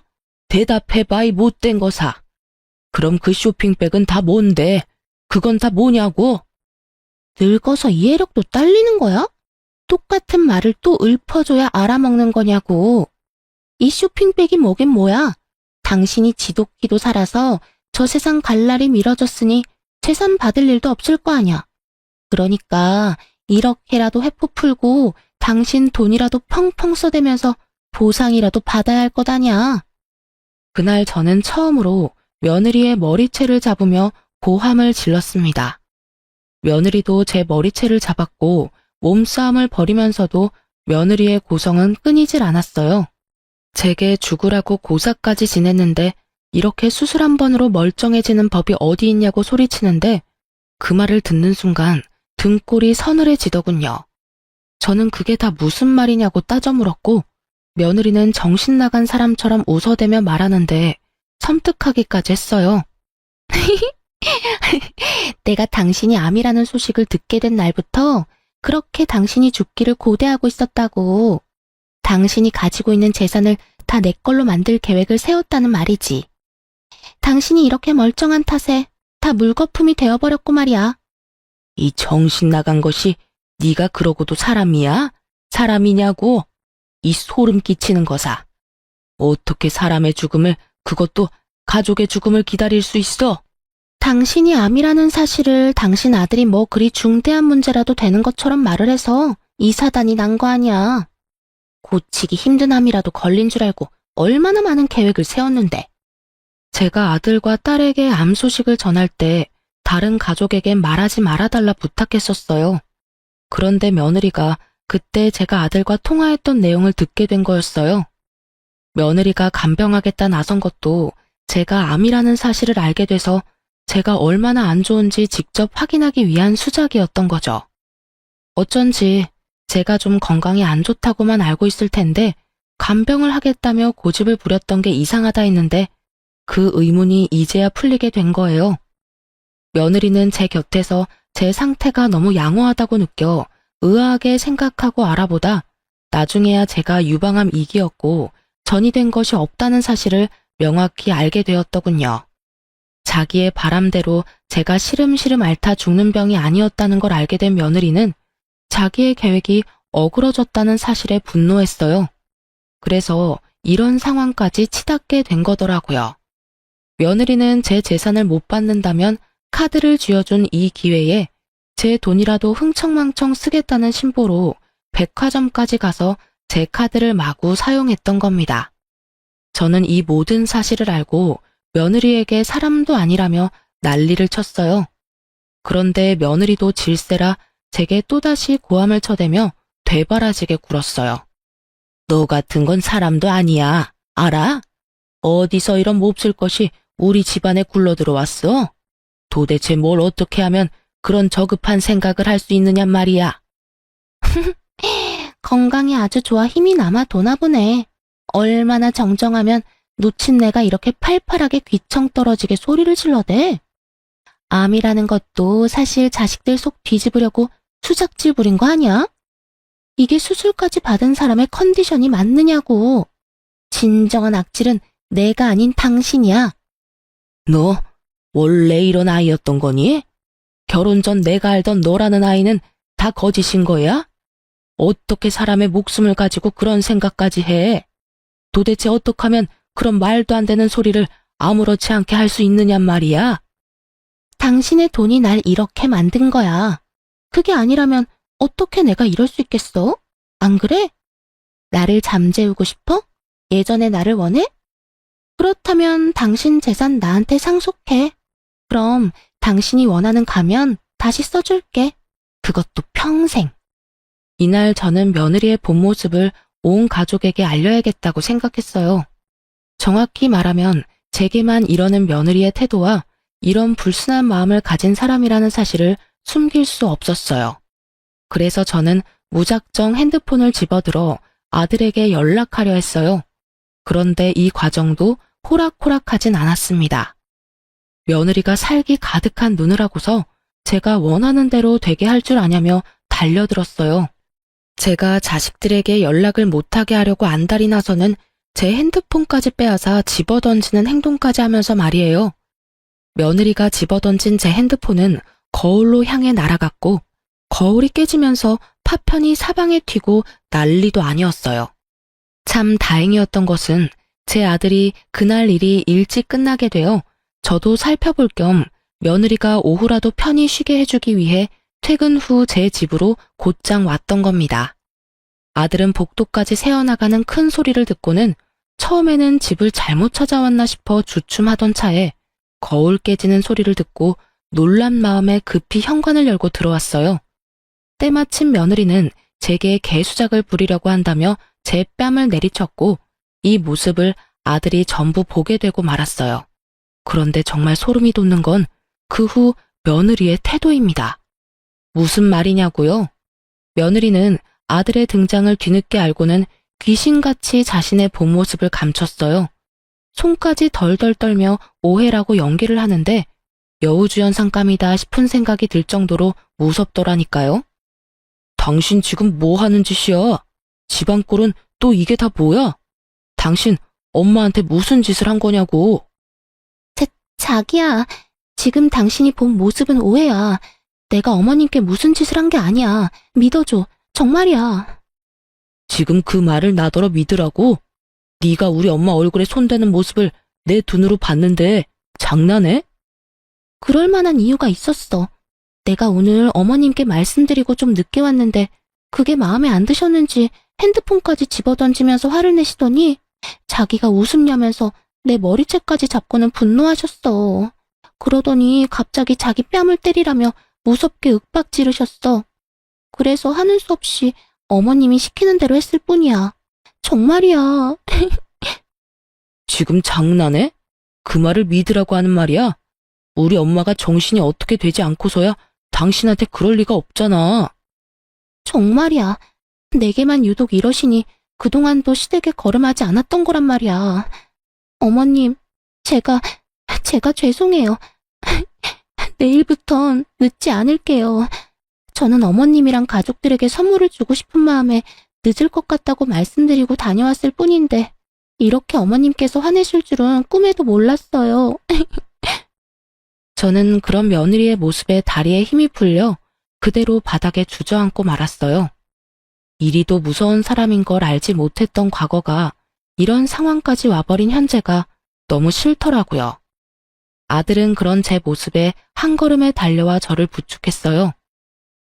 대답해봐, 이 못된 거사. 그럼 그 쇼핑백은 다 뭔데? 그건 다 뭐냐고? 늙어서 이해력도 딸리는 거야? 똑같은 말을 또 읊어줘야 알아먹는 거냐고. 이 쇼핑백이 뭐긴 뭐야? 당신이 지독히도 살아서 저 세상 갈 날이 미뤄졌으니 재산 받을 일도 없을 거 아냐. 그러니까 이렇게라도 회포 풀고 당신 돈이라도 펑펑 써대면서 보상이라도 받아야 할 것 아냐. 그날 저는 처음으로 며느리의 머리채를 잡으며 고함을 질렀습니다. 며느리도 제 머리채를 잡았고 몸싸움을 벌이면서도 며느리의 고성은 끊이질 않았어요. 제게 죽으라고 고사까지 지냈는데 이렇게 수술 한 번으로 멀쩡해지는 법이 어디 있냐고 소리치는데 그 말을 듣는 순간 등골이 서늘해지더군요. 저는 그게 다 무슨 말이냐고 따져 물었고 며느리는 정신 나간 사람처럼 웃어대며 말하는데 섬뜩하기까지 했어요. 내가 당신이 암이라는 소식을 듣게 된 날부터 그렇게 당신이 죽기를 고대하고 있었다고. 당신이 가지고 있는 재산을 다 내 걸로 만들 계획을 세웠다는 말이지. 당신이 이렇게 멀쩡한 탓에 다 물거품이 되어버렸고 말이야. 이 정신 나간 것이 네가 그러고도 사람이야? 사람이냐고? 이 소름 끼치는 거사. 어떻게 사람의 죽음을, 그것도 가족의 죽음을 기다릴 수 있어? 당신이 암이라는 사실을 당신 아들이 뭐 그리 중대한 문제라도 되는 것처럼 말을 해서 이 사단이 난 거 아니야. 고치기 힘든 암이라도 걸린 줄 알고 얼마나 많은 계획을 세웠는데. 제가 아들과 딸에게 암 소식을 전할 때 다른 가족에게 말하지 말아달라 부탁했었어요. 그런데 며느리가 그때 제가 아들과 통화했던 내용을 듣게 된 거였어요. 며느리가 간병하겠다 나선 것도 제가 암이라는 사실을 알게 돼서 제가 얼마나 안 좋은지 직접 확인하기 위한 수작이었던 거죠. 어쩐지 제가 좀 건강이 안 좋다고만 알고 있을 텐데 간병을 하겠다며 고집을 부렸던 게 이상하다 했는데 그 의문이 이제야 풀리게 된 거예요. 며느리는 제 곁에서 제 상태가 너무 양호하다고 느껴 의아하게 생각하고 알아보다 나중에야 제가 유방암 2기였고 전이 된 것이 없다는 사실을 명확히 알게 되었더군요. 자기의 바람대로 제가 시름시름 앓다 죽는 병이 아니었다는 걸 알게 된 며느리는 자기의 계획이 어그러졌다는 사실에 분노했어요. 그래서 이런 상황까지 치닫게 된 거더라고요. 며느리는 제 재산을 못 받는다면 카드를 쥐어준 이 기회에 제 돈이라도 흥청망청 쓰겠다는 심보로 백화점까지 가서 제 카드를 마구 사용했던 겁니다. 저는 이 모든 사실을 알고 며느리에게 사람도 아니라며 난리를 쳤어요. 그런데 며느리도 질세라 제게 또다시 고함을 쳐대며 되바라지게 굴었어요. 너 같은 건 사람도 아니야. 알아? 어디서 이런 몹쓸 것이 우리 집안에 굴러들어왔어? 도대체 뭘 어떻게 하면 그런 저급한 생각을 할 수 있느냔 말이야. 건강이 아주 좋아 힘이 남아 도나 보네. 얼마나 정정하면 놓친 내가 이렇게 팔팔하게 귀청 떨어지게 소리를 질러대. 암이라는 것도 사실 자식들 속 뒤집으려고 수작질 부린 거 아니야? 이게 수술까지 받은 사람의 컨디션이 맞느냐고. 진정한 악질은 내가 아닌 당신이야. 너 원래 이런 아이였던 거니? 결혼 전 내가 알던 너라는 아이는 다 거짓인 거야? 어떻게 사람의 목숨을 가지고 그런 생각까지 해? 도대체 어떻게 하면 그런 말도 안 되는 소리를 아무렇지 않게 할 수 있느냔 말이야? 당신의 돈이 날 이렇게 만든 거야. 그게 아니라면 어떻게 내가 이럴 수 있겠어? 안 그래? 나를 잠재우고 싶어? 예전의 나를 원해? 그렇다면 당신 재산 나한테 상속해. 그럼 당신이 원하는 가면 다시 써줄게. 그것도 평생. 이날 저는 며느리의 본 모습을 온 가족에게 알려야겠다고 생각했어요. 정확히 말하면 제게만 이러는 며느리의 태도와 이런 불순한 마음을 가진 사람이라는 사실을 숨길 수 없었어요. 그래서 저는 무작정 핸드폰을 집어들어 아들에게 연락하려 했어요. 그런데 이 과정도 호락호락하진 않았습니다. 며느리가 살기 가득한 눈을 하고서 제가 원하는 대로 되게 할 줄 아냐며 달려들었어요. 제가 자식들에게 연락을 못하게 하려고 안달이 나서는 제 핸드폰까지 빼앗아 집어던지는 행동까지 하면서 말이에요. 며느리가 집어던진 제 핸드폰은 거울로 향해 날아갔고 거울이 깨지면서 파편이 사방에 튀고 난리도 아니었어요. 참 다행이었던 것은 제 아들이 그날 일이 일찍 끝나게 되어 저도 살펴볼 겸 며느리가 오후라도 편히 쉬게 해주기 위해 퇴근 후 제 집으로 곧장 왔던 겁니다. 아들은 복도까지 새어나가는 큰 소리를 듣고는 처음에는 집을 잘못 찾아왔나 싶어 주춤하던 차에 거울 깨지는 소리를 듣고 놀란 마음에 급히 현관을 열고 들어왔어요. 때마침 며느리는 제게 개수작을 부리려고 한다며 제 뺨을 내리쳤고 이 모습을 아들이 전부 보게 되고 말았어요. 그런데 정말 소름이 돋는 건 그 후 며느리의 태도입니다. 무슨 말이냐고요? 며느리는 아들의 등장을 뒤늦게 알고는 귀신같이 자신의 본 모습을 감췄어요. 손까지 덜덜 떨며 오해라고 연기를 하는데 여우주연상감이다 싶은 생각이 들 정도로 무섭더라니까요. 당신 지금 뭐 하는 짓이야? 집안 꼴은 또 이게 다 뭐야? 당신 엄마한테 무슨 짓을 한 거냐고. 자기야, 지금 당신이 본 모습은 오해야. 내가 어머님께 무슨 짓을 한 게 아니야. 믿어줘. 정말이야. 지금 그 말을 나더러 믿으라고? 네가 우리 엄마 얼굴에 손대는 모습을 내 눈으로 봤는데 장난해? 그럴 만한 이유가 있었어. 내가 오늘 어머님께 말씀드리고 좀 늦게 왔는데 그게 마음에 안 드셨는지 핸드폰까지 집어던지면서 화를 내시더니 자기가 웃음냐면서 내 머리채까지 잡고는 분노하셨어. 그러더니 갑자기 자기 뺨을 때리라며 무섭게 윽박 지르셨어. 그래서 하는 수 없이 어머님이 시키는 대로 했을 뿐이야. 정말이야. 지금 장난해? 그 말을 믿으라고 하는 말이야? 우리 엄마가 정신이 어떻게 되지 않고서야 당신한테 그럴 리가 없잖아. 정말이야. 내게만 유독 이러시니 그동안도 시댁에 거름하지 않았던 거란 말이야. 어머님, 제가 죄송해요. 내일부턴 늦지 않을게요. 저는 어머님이랑 가족들에게 선물을 주고 싶은 마음에 늦을 것 같다고 말씀드리고 다녀왔을 뿐인데 이렇게 어머님께서 화내실 줄은 꿈에도 몰랐어요. 저는 그런 며느리의 모습에 다리에 힘이 풀려 그대로 바닥에 주저앉고 말았어요. 이리도 무서운 사람인 걸 알지 못했던 과거가 이런 상황까지 와버린 현재가 너무 싫더라고요. 아들은 그런 제 모습에 한 걸음에 달려와 저를 부축했어요.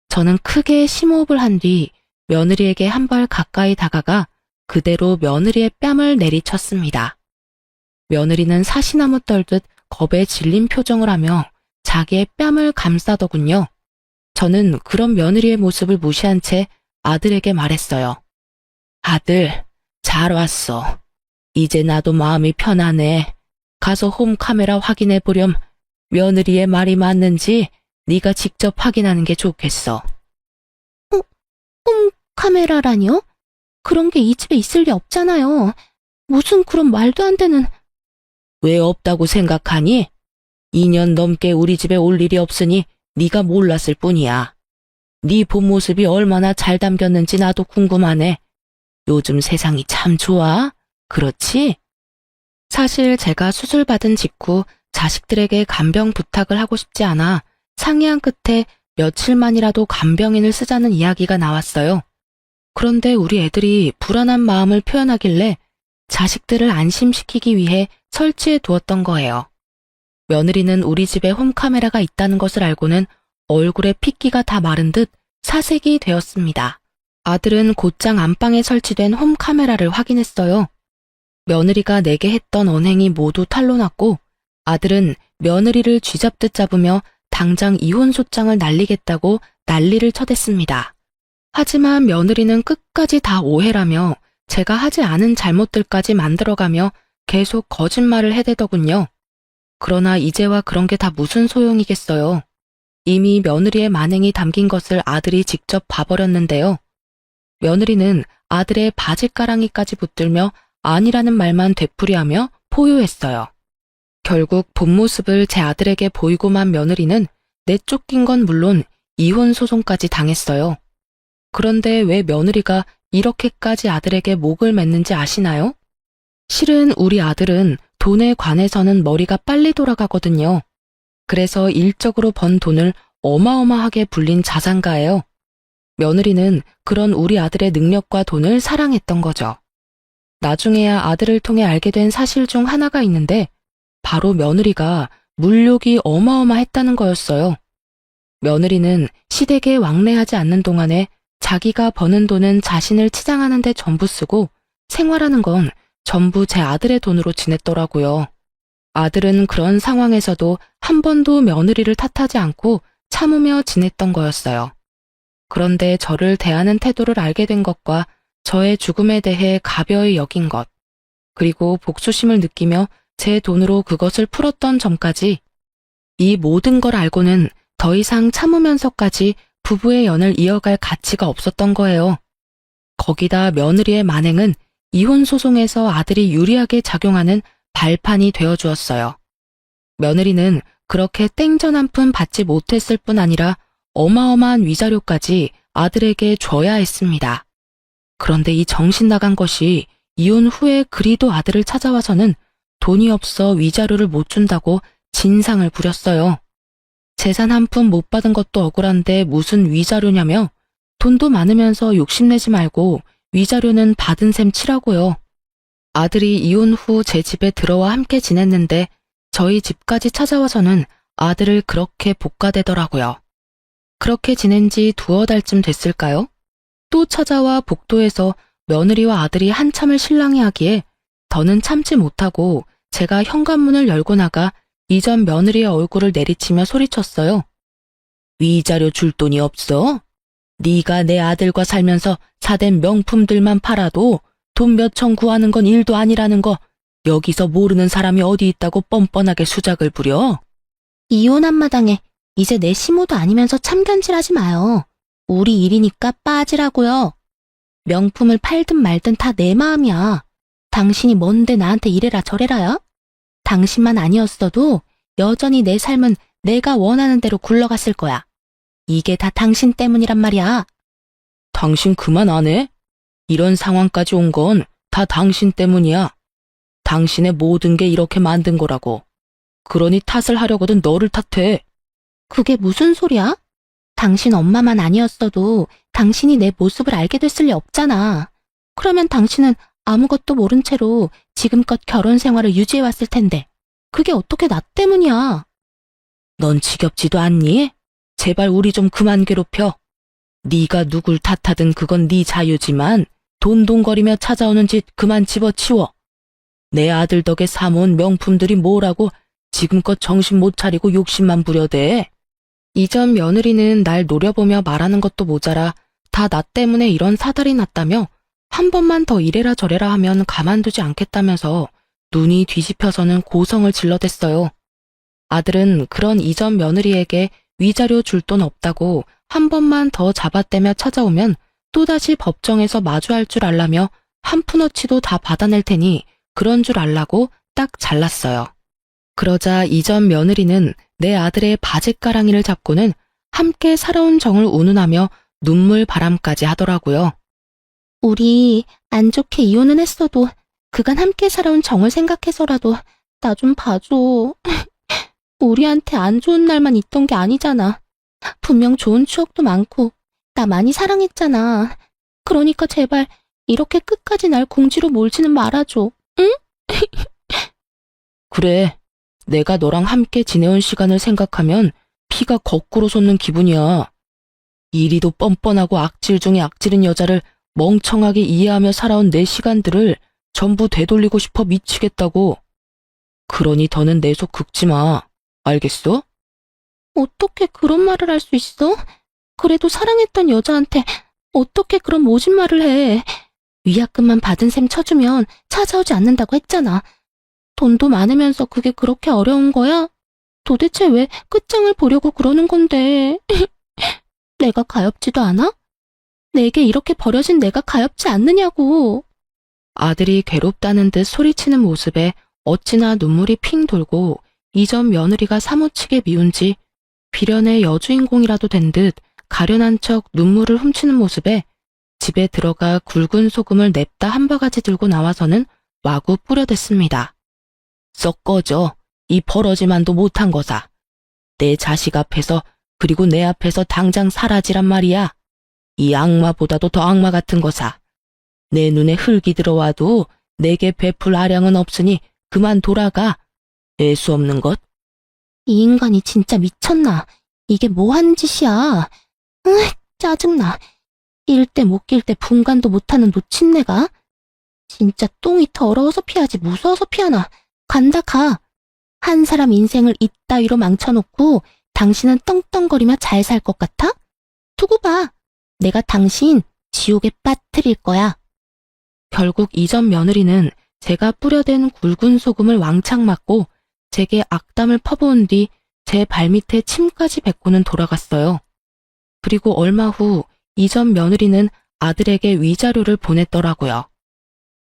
저는 크게 심호흡을 한 뒤 며느리에게 한 발 가까이 다가가 그대로 며느리의 뺨을 내리쳤습니다. 며느리는 사시나무 떨듯 겁에 질린 표정을 하며 자기의 뺨을 감싸더군요. 저는 그런 며느리의 모습을 무시한 채 아들에게 말했어요. 아들, 잘 왔어. 이제 나도 마음이 편하네. 가서 홈카메라 확인해 보렴. 며느리의 말이 맞는지 네가 직접 확인하는 게 좋겠어. 홈카메라라니요? 그런 게 이 집에 있을 리 없잖아요. 무슨 그런 말도 안 되는... 왜 없다고 생각하니? 2년 넘게 우리 집에 올 일이 없으니 네가 몰랐을 뿐이야. 네 본 모습이 얼마나 잘 담겼는지 나도 궁금하네. 요즘 세상이 참 좋아. 그렇지? 사실 제가 수술받은 직후 자식들에게 간병 부탁을 하고 싶지 않아 상의한 끝에 며칠만이라도 간병인을 쓰자는 이야기가 나왔어요. 그런데 우리 애들이 불안한 마음을 표현하길래 자식들을 안심시키기 위해 설치해 두었던 거예요. 며느리는 우리 집에 홈카메라가 있다는 것을 알고는 얼굴에 핏기가 다 마른 듯 사색이 되었습니다. 아들은 곧장 안방에 설치된 홈카메라를 확인했어요. 며느리가 내게 했던 언행이 모두 탄로났고 아들은 며느리를 쥐잡듯 잡으며 당장 이혼 소장을 날리겠다고 난리를 쳐댔습니다. 하지만 며느리는 끝까지 다 오해라며 제가 하지 않은 잘못들까지 만들어가며 계속 거짓말을 해대더군요. 그러나 이제와 그런 게 다 무슨 소용이겠어요. 이미 며느리의 만행이 담긴 것을 아들이 직접 봐버렸는데요. 며느리는 아들의 바지가랑이까지 붙들며 아니라는 말만 되풀이하며 포효했어요. 결국 본 모습을 제 아들에게 보이고만 며느리는 내쫓긴 건 물론 이혼 소송까지 당했어요. 그런데 왜 며느리가 이렇게까지 아들에게 목을 맸는지 아시나요? 실은 우리 아들은 돈에 관해서는 머리가 빨리 돌아가거든요. 그래서 일적으로 번 돈을 어마어마하게 불린 자산가예요. 며느리는 그런 우리 아들의 능력과 돈을 사랑했던 거죠. 나중에야 아들을 통해 알게 된 사실 중 하나가 있는데 바로 며느리가 물욕이 어마어마했다는 거였어요. 며느리는 시댁에 왕래하지 않는 동안에 자기가 버는 돈은 자신을 치장하는 데 전부 쓰고 생활하는 건 전부 제 아들의 돈으로 지냈더라고요. 아들은 그런 상황에서도 한 번도 며느리를 탓하지 않고 참으며 지냈던 거였어요. 그런데 저를 대하는 태도를 알게 된 것과 저의 죽음에 대해 가벼이 여긴 것, 그리고 복수심을 느끼며 제 돈으로 그것을 풀었던 점까지 이 모든 걸 알고는 더 이상 참으면서까지 부부의 연을 이어갈 가치가 없었던 거예요. 거기다 며느리의 만행은 이혼 소송에서 아들이 유리하게 작용하는 발판이 되어주었어요. 며느리는 그렇게 땡전 한 푼 받지 못했을 뿐 아니라 어마어마한 위자료까지 아들에게 줘야 했습니다. 그런데 이 정신 나간 것이 이혼 후에 그리도 아들을 찾아와서는 돈이 없어 위자료를 못 준다고 진상을 부렸어요. 재산 한 푼 못 받은 것도 억울한데 무슨 위자료냐며 돈도 많으면서 욕심내지 말고 위자료는 받은 셈 치라고요. 아들이 이혼 후 제 집에 들어와 함께 지냈는데 저희 집까지 찾아와서는 아들을 그렇게 볶아대더라고요. 그렇게 지낸 지 두어 달쯤 됐을까요? 또 찾아와 복도에서 며느리와 아들이 한참을 실랑이하기에 더는 참지 못하고 제가 현관문을 열고 나가 이전 며느리의 얼굴을 내리치며 소리쳤어요. 위자료 줄 돈이 없어? 네가 내 아들과 살면서 사댄 명품들만 팔아도 돈 몇 천 구하는 건 일도 아니라는 거 여기서 모르는 사람이 어디 있다고 뻔뻔하게 수작을 부려? 이혼한 마당에 이제 내 시모도 아니면서 참견질하지 마요. 우리 일이니까 빠지라고요. 명품을 팔든 말든 다 내 마음이야. 당신이 뭔데 나한테 이래라 저래라야? 당신만 아니었어도 여전히 내 삶은 내가 원하는 대로 굴러갔을 거야. 이게 다 당신 때문이란 말이야. 당신 그만 안 해? 이런 상황까지 온 건 다 당신 때문이야. 당신의 모든 게 이렇게 만든 거라고. 그러니 탓을 하려거든 너를 탓해. 그게 무슨 소리야? 당신 엄마만 아니었어도 당신이 내 모습을 알게 됐을 리 없잖아. 그러면 당신은 아무것도 모른 채로 지금껏 결혼 생활을 유지해왔을 텐데 그게 어떻게 나 때문이야? 넌 지겹지도 않니? 제발 우리 좀 그만 괴롭혀. 네가 누굴 탓하든 그건 네 자유지만 돈돈거리며 찾아오는 짓 그만 집어치워. 내 아들 덕에 사모은 명품들이 뭐라고 지금껏 정신 못 차리고 욕심만 부려대. 이전 며느리는 날 노려보며 말하는 것도 모자라 다 나 때문에 이런 사달이 났다며 한 번만 더 이래라 저래라 하면 가만두지 않겠다면서 눈이 뒤집혀서는 고성을 질러댔어요. 아들은 그런 이전 며느리에게 위자료 줄 돈 없다고 한 번만 더 잡아떼며 찾아오면 또다시 법정에서 마주할 줄 알라며 한 푼어치도 다 받아낼 테니 그런 줄 알라고 딱 잘랐어요. 그러자 이전 며느리는 내 아들의 바짓가랑이를 잡고는 함께 살아온 정을 운운하며 눈물 바람까지 하더라고요. 우리 안 좋게 이혼은 했어도 그간 함께 살아온 정을 생각해서라도 나 좀 봐줘. 우리한테 안 좋은 날만 있던 게 아니잖아. 분명 좋은 추억도 많고 나 많이 사랑했잖아. 그러니까 제발 이렇게 끝까지 날 공지로 몰지는 말아줘. 응? 그래, 내가 너랑 함께 지내온 시간을 생각하면 피가 거꾸로 솟는 기분이야. 이리도 뻔뻔하고 악질 중에 악질인 여자를 멍청하게 이해하며 살아온 내 시간들을 전부 되돌리고 싶어 미치겠다고. 그러니 더는 내 속 긁지 마. 알겠어? 어떻게 그런 말을 할 수 있어? 그래도 사랑했던 여자한테 어떻게 그런 모진 말을 해. 위약금만 받은 셈 쳐주면 찾아오지 않는다고 했잖아. 돈도 많으면서 그게 그렇게 어려운 거야? 도대체 왜 끝장을 보려고 그러는 건데. 내가 가엾지도 않아? 내게 이렇게 버려진 내가 가엾지 않느냐고. 아들이 괴롭다는 듯 소리치는 모습에 어찌나 눈물이 핑 돌고 이전 며느리가 사무치게 미운지 비련의 여주인공이라도 된 듯 가련한 척 눈물을 훔치는 모습에 집에 들어가 굵은 소금을 냅다 한 바가지 들고 나와서는 마구 뿌려댔습니다. 썩 꺼져. 이 버러지만도 못한 거사. 내 자식 앞에서 그리고 내 앞에서 당장 사라지란 말이야. 이 악마보다도 더 악마 같은 거사. 내 눈에 흙이 들어와도 내게 베풀 아량은 없으니 그만 돌아가. 애수 없는 것. 이 인간이 진짜 미쳤나? 이게 뭐 하는 짓이야? 짜증나. 낄 때 못 낄 때 분간도 못하는 놓친내가? 진짜 똥이 더러워서 피하지 무서워서 피하나? 간다 가. 한 사람 인생을 이따위로 망쳐놓고 당신은 떵떵거리며 잘 살 것 같아? 두고 봐. 내가 당신 지옥에 빠뜨릴 거야. 결국 이전 며느리는 제가 뿌려댄 굵은 소금을 왕창 맞고 제게 악담을 퍼부은 뒤 제 발밑에 침까지 뱉고는 돌아갔어요. 그리고 얼마 후 이전 며느리는 아들에게 위자료를 보냈더라고요.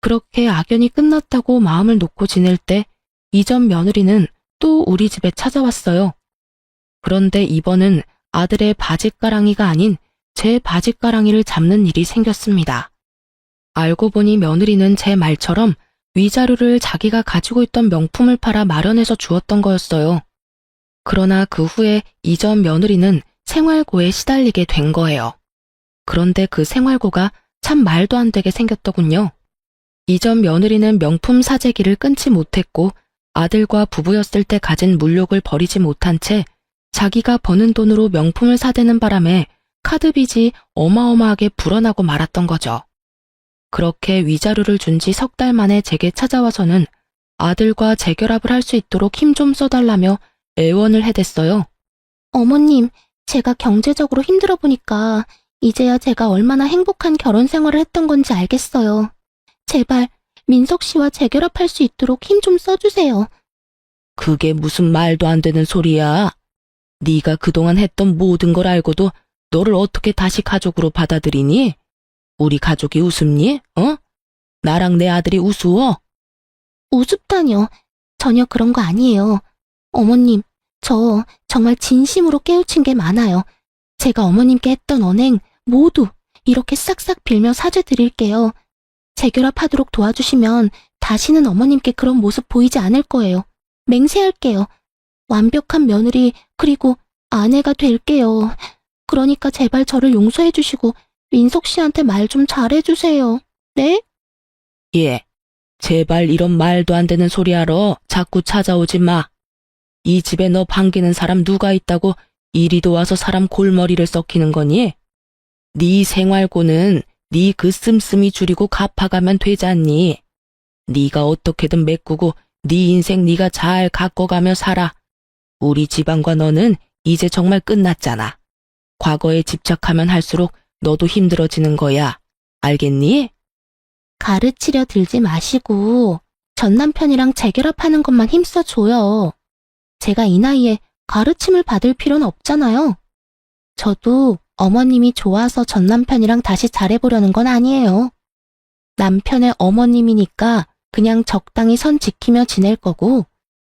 그렇게 악연이 끝났다고 마음을 놓고 지낼 때 이전 며느리는 또 우리 집에 찾아왔어요. 그런데 이번은 아들의 바짓가랑이가 아닌 제 바짓가랑이를 잡는 일이 생겼습니다. 알고 보니 며느리는 제 말처럼 위자료를 자기가 가지고 있던 명품을 팔아 마련해서 주었던 거였어요. 그러나 그 후에 이전 며느리는 생활고에 시달리게 된 거예요. 그런데 그 생활고가 참 말도 안 되게 생겼더군요. 이전 며느리는 명품 사재기를 끊지 못했고 아들과 부부였을 때 가진 물욕을 버리지 못한 채 자기가 버는 돈으로 명품을 사대는 바람에 카드 빚이 어마어마하게 불어나고 말았던 거죠. 그렇게 위자료를 준 지 석 달 만에 제게 찾아와서는 아들과 재결합을 할 수 있도록 힘 좀 써달라며 애원을 해댔어요. 어머님, 제가 경제적으로 힘들어 보니까 이제야 제가 얼마나 행복한 결혼 생활을 했던 건지 알겠어요. 제발 민석 씨와 재결합할 수 있도록 힘 좀 써주세요. 그게 무슨 말도 안 되는 소리야. 네가 그동안 했던 모든 걸 알고도 너를 어떻게 다시 가족으로 받아들이니? 우리 가족이 우습니? 나랑 내 아들이 우스워? 우습다뇨. 전혀 그런 거 아니에요. 어머님, 저 정말 진심으로 깨우친 게 많아요. 제가 어머님께 했던 언행 모두 이렇게 싹싹 빌며 사죄드릴게요. 재결합하도록 도와주시면 다시는 어머님께 그런 모습 보이지 않을 거예요. 맹세할게요. 완벽한 며느리 그리고 아내가 될게요. 그러니까 제발 저를 용서해 주시고 민석 씨한테 말 좀 잘해주세요. 네? 예. 제발 이런 말도 안 되는 소리 하러 자꾸 찾아오지 마. 이 집에 너 반기는 사람 누가 있다고 이리도 와서 사람 골머리를 썩히는 거니? 네 생활고는 네 그 씀씀이 줄이고 갚아가면 되잖니. 네가 어떻게든 메꾸고 네 인생 네가 잘 가꿔가며 살아. 우리 집안과 너는 이제 정말 끝났잖아. 과거에 집착하면 할수록 너도 힘들어지는 거야. 알겠니? 가르치려 들지 마시고 전 남편이랑 재결합하는 것만 힘써줘요. 제가 이 나이에 가르침을 받을 필요는 없잖아요. 저도 어머님이 좋아서 전 남편이랑 다시 잘해보려는 건 아니에요. 남편의 어머님이니까 그냥 적당히 선 지키며 지낼 거고,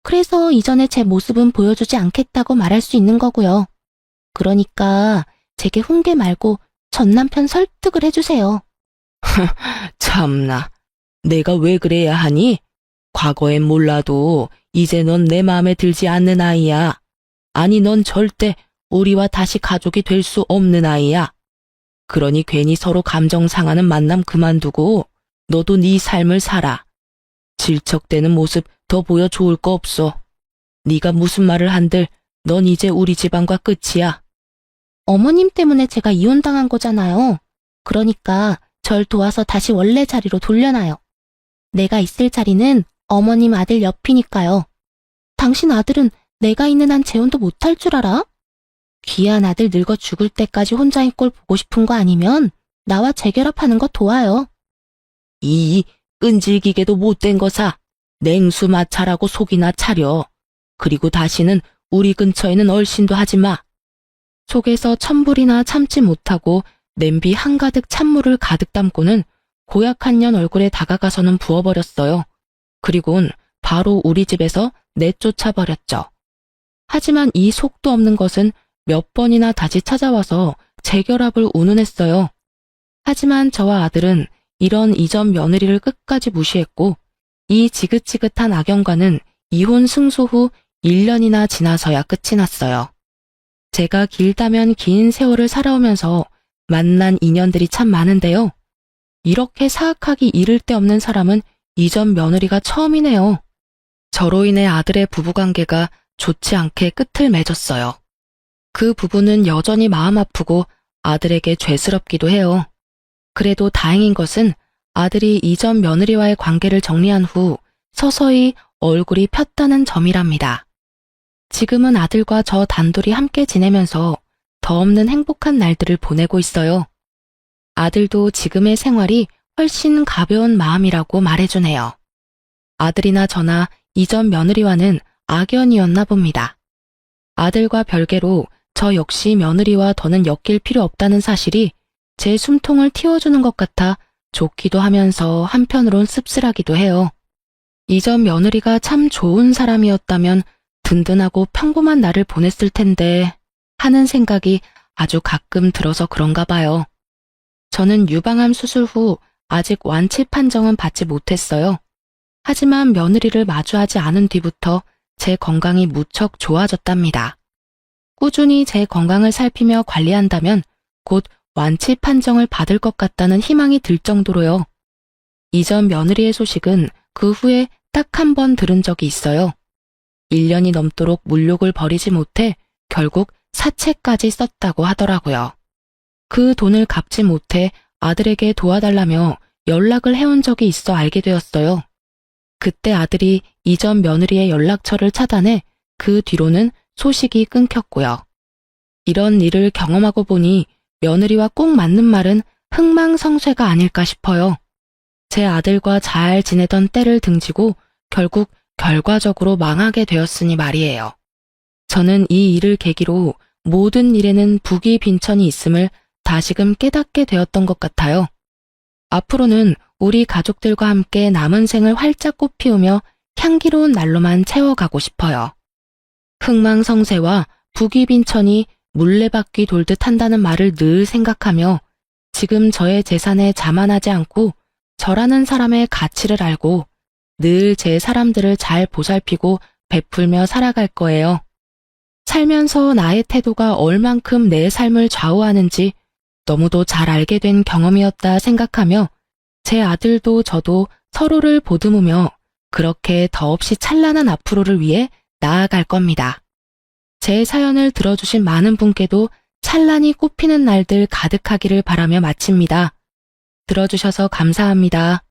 그래서 이전에 제 모습은 보여주지 않겠다고 말할 수 있는 거고요. 그러니까 제게 훈계 말고 전 남편 설득을 해주세요. 참나. 내가 왜 그래야 하니? 과거엔 몰라도 이제 넌 내 마음에 들지 않는 아이야. 아니, 넌 절대 우리와 다시 가족이 될 수 없는 아이야. 그러니 괜히 서로 감정 상하는 만남 그만두고 너도 네 삶을 살아. 질척대는 모습 더 보여 좋을 거 없어. 네가 무슨 말을 한들 넌 이제 우리 집안과 끝이야. 어머님 때문에 제가 이혼당한 거잖아요. 그러니까 절 도와서 다시 원래 자리로 돌려놔요. 내가 있을 자리는 어머님 아들 옆이니까요. 당신 아들은 내가 있는 한 재혼도 못할 줄 알아? 귀한 아들 늙어 죽을 때까지 혼자인 꼴 보고 싶은 거 아니면 나와 재결합하는 거 도와요. 이 끈질기게도 못된 거사. 냉수 마찰하고 속이나 차려. 그리고 다시는 우리 근처에는 얼씬도 하지 마. 속에서 천불이나 참지 못하고 냄비 한가득 찬물을 가득 담고는 고약한 년 얼굴에 다가가서는 부어버렸어요. 그리곤 바로 우리 집에서 내쫓아버렸죠. 하지만 이 속도 없는 것은 몇 번이나 다시 찾아와서 재결합을 운운했어요. 하지만 저와 아들은 이런 이전 며느리를 끝까지 무시했고, 이 지긋지긋한 악연과는 이혼 승소 후 1년이나 지나서야 끝이 났어요. 제가 길다면 긴 세월을 살아오면서 만난 인연들이 참 많은데요. 이렇게 사악하기 이를 데 없는 사람은 이전 며느리가 처음이네요. 저로 인해 아들의 부부관계가 좋지 않게 끝을 맺었어요. 그 부부는 여전히 마음 아프고 아들에게 죄스럽기도 해요. 그래도 다행인 것은 아들이 이전 며느리와의 관계를 정리한 후 서서히 얼굴이 폈다는 점이랍니다. 지금은 아들과 저 단둘이 함께 지내면서 더 없는 행복한 날들을 보내고 있어요. 아들도 지금의 생활이 훨씬 가벼운 마음이라고 말해주네요. 아들이나 저나 이전 며느리와는 악연이었나 봅니다. 아들과 별개로 저 역시 며느리와 더는 엮일 필요 없다는 사실이 제 숨통을 틔워주는 것 같아 좋기도 하면서 한편으론 씁쓸하기도 해요. 이전 며느리가 참 좋은 사람이었다면 든든하고 평범한 날을 보냈을 텐데 하는 생각이 아주 가끔 들어서 그런가 봐요. 저는 유방암 수술 후 아직 완치 판정은 받지 못했어요. 하지만 며느리를 마주하지 않은 뒤부터 제 건강이 무척 좋아졌답니다. 꾸준히 제 건강을 살피며 관리한다면 곧 완치 판정을 받을 것 같다는 희망이 들 정도로요. 이전 며느리의 소식은 그 후에 딱 한 번 들은 적이 있어요. 1년이 넘도록 물욕을 버리지 못해 결국 사채까지 썼다고 하더라고요. 그 돈을 갚지 못해 아들에게 도와달라며 연락을 해온 적이 있어 알게 되었어요. 그때 아들이 이전 며느리의 연락처를 차단해 그 뒤로는 소식이 끊겼고요. 이런 일을 경험하고 보니 며느리와 꼭 맞는 말은 흥망성쇠가 아닐까 싶어요. 제 아들과 잘 지내던 때를 등지고 결국 결과적으로 망하게 되었으니 말이에요. 저는 이 일을 계기로 모든 일에는 북이 빈천이 있음을 다시금 깨닫게 되었던 것 같아요. 앞으로는 우리 가족들과 함께 남은 생을 활짝 꽃피우며 향기로운 날로만 채워가고 싶어요. 흥망성쇠와 북이 빈천이 물레바퀴 돌듯 한다는 말을 늘 생각하며 지금 저의 재산에 자만하지 않고 저라는 사람의 가치를 알고 늘 제 사람들을 잘 보살피고 베풀며 살아갈 거예요. 살면서 나의 태도가 얼만큼 내 삶을 좌우하는지 너무도 잘 알게 된 경험이었다 생각하며 제 아들도 저도 서로를 보듬으며 그렇게 더없이 찬란한 앞으로를 위해 나아갈 겁니다. 제 사연을 들어주신 많은 분께도 찬란히 꽃피는 날들 가득하기를 바라며 마칩니다. 들어주셔서 감사합니다.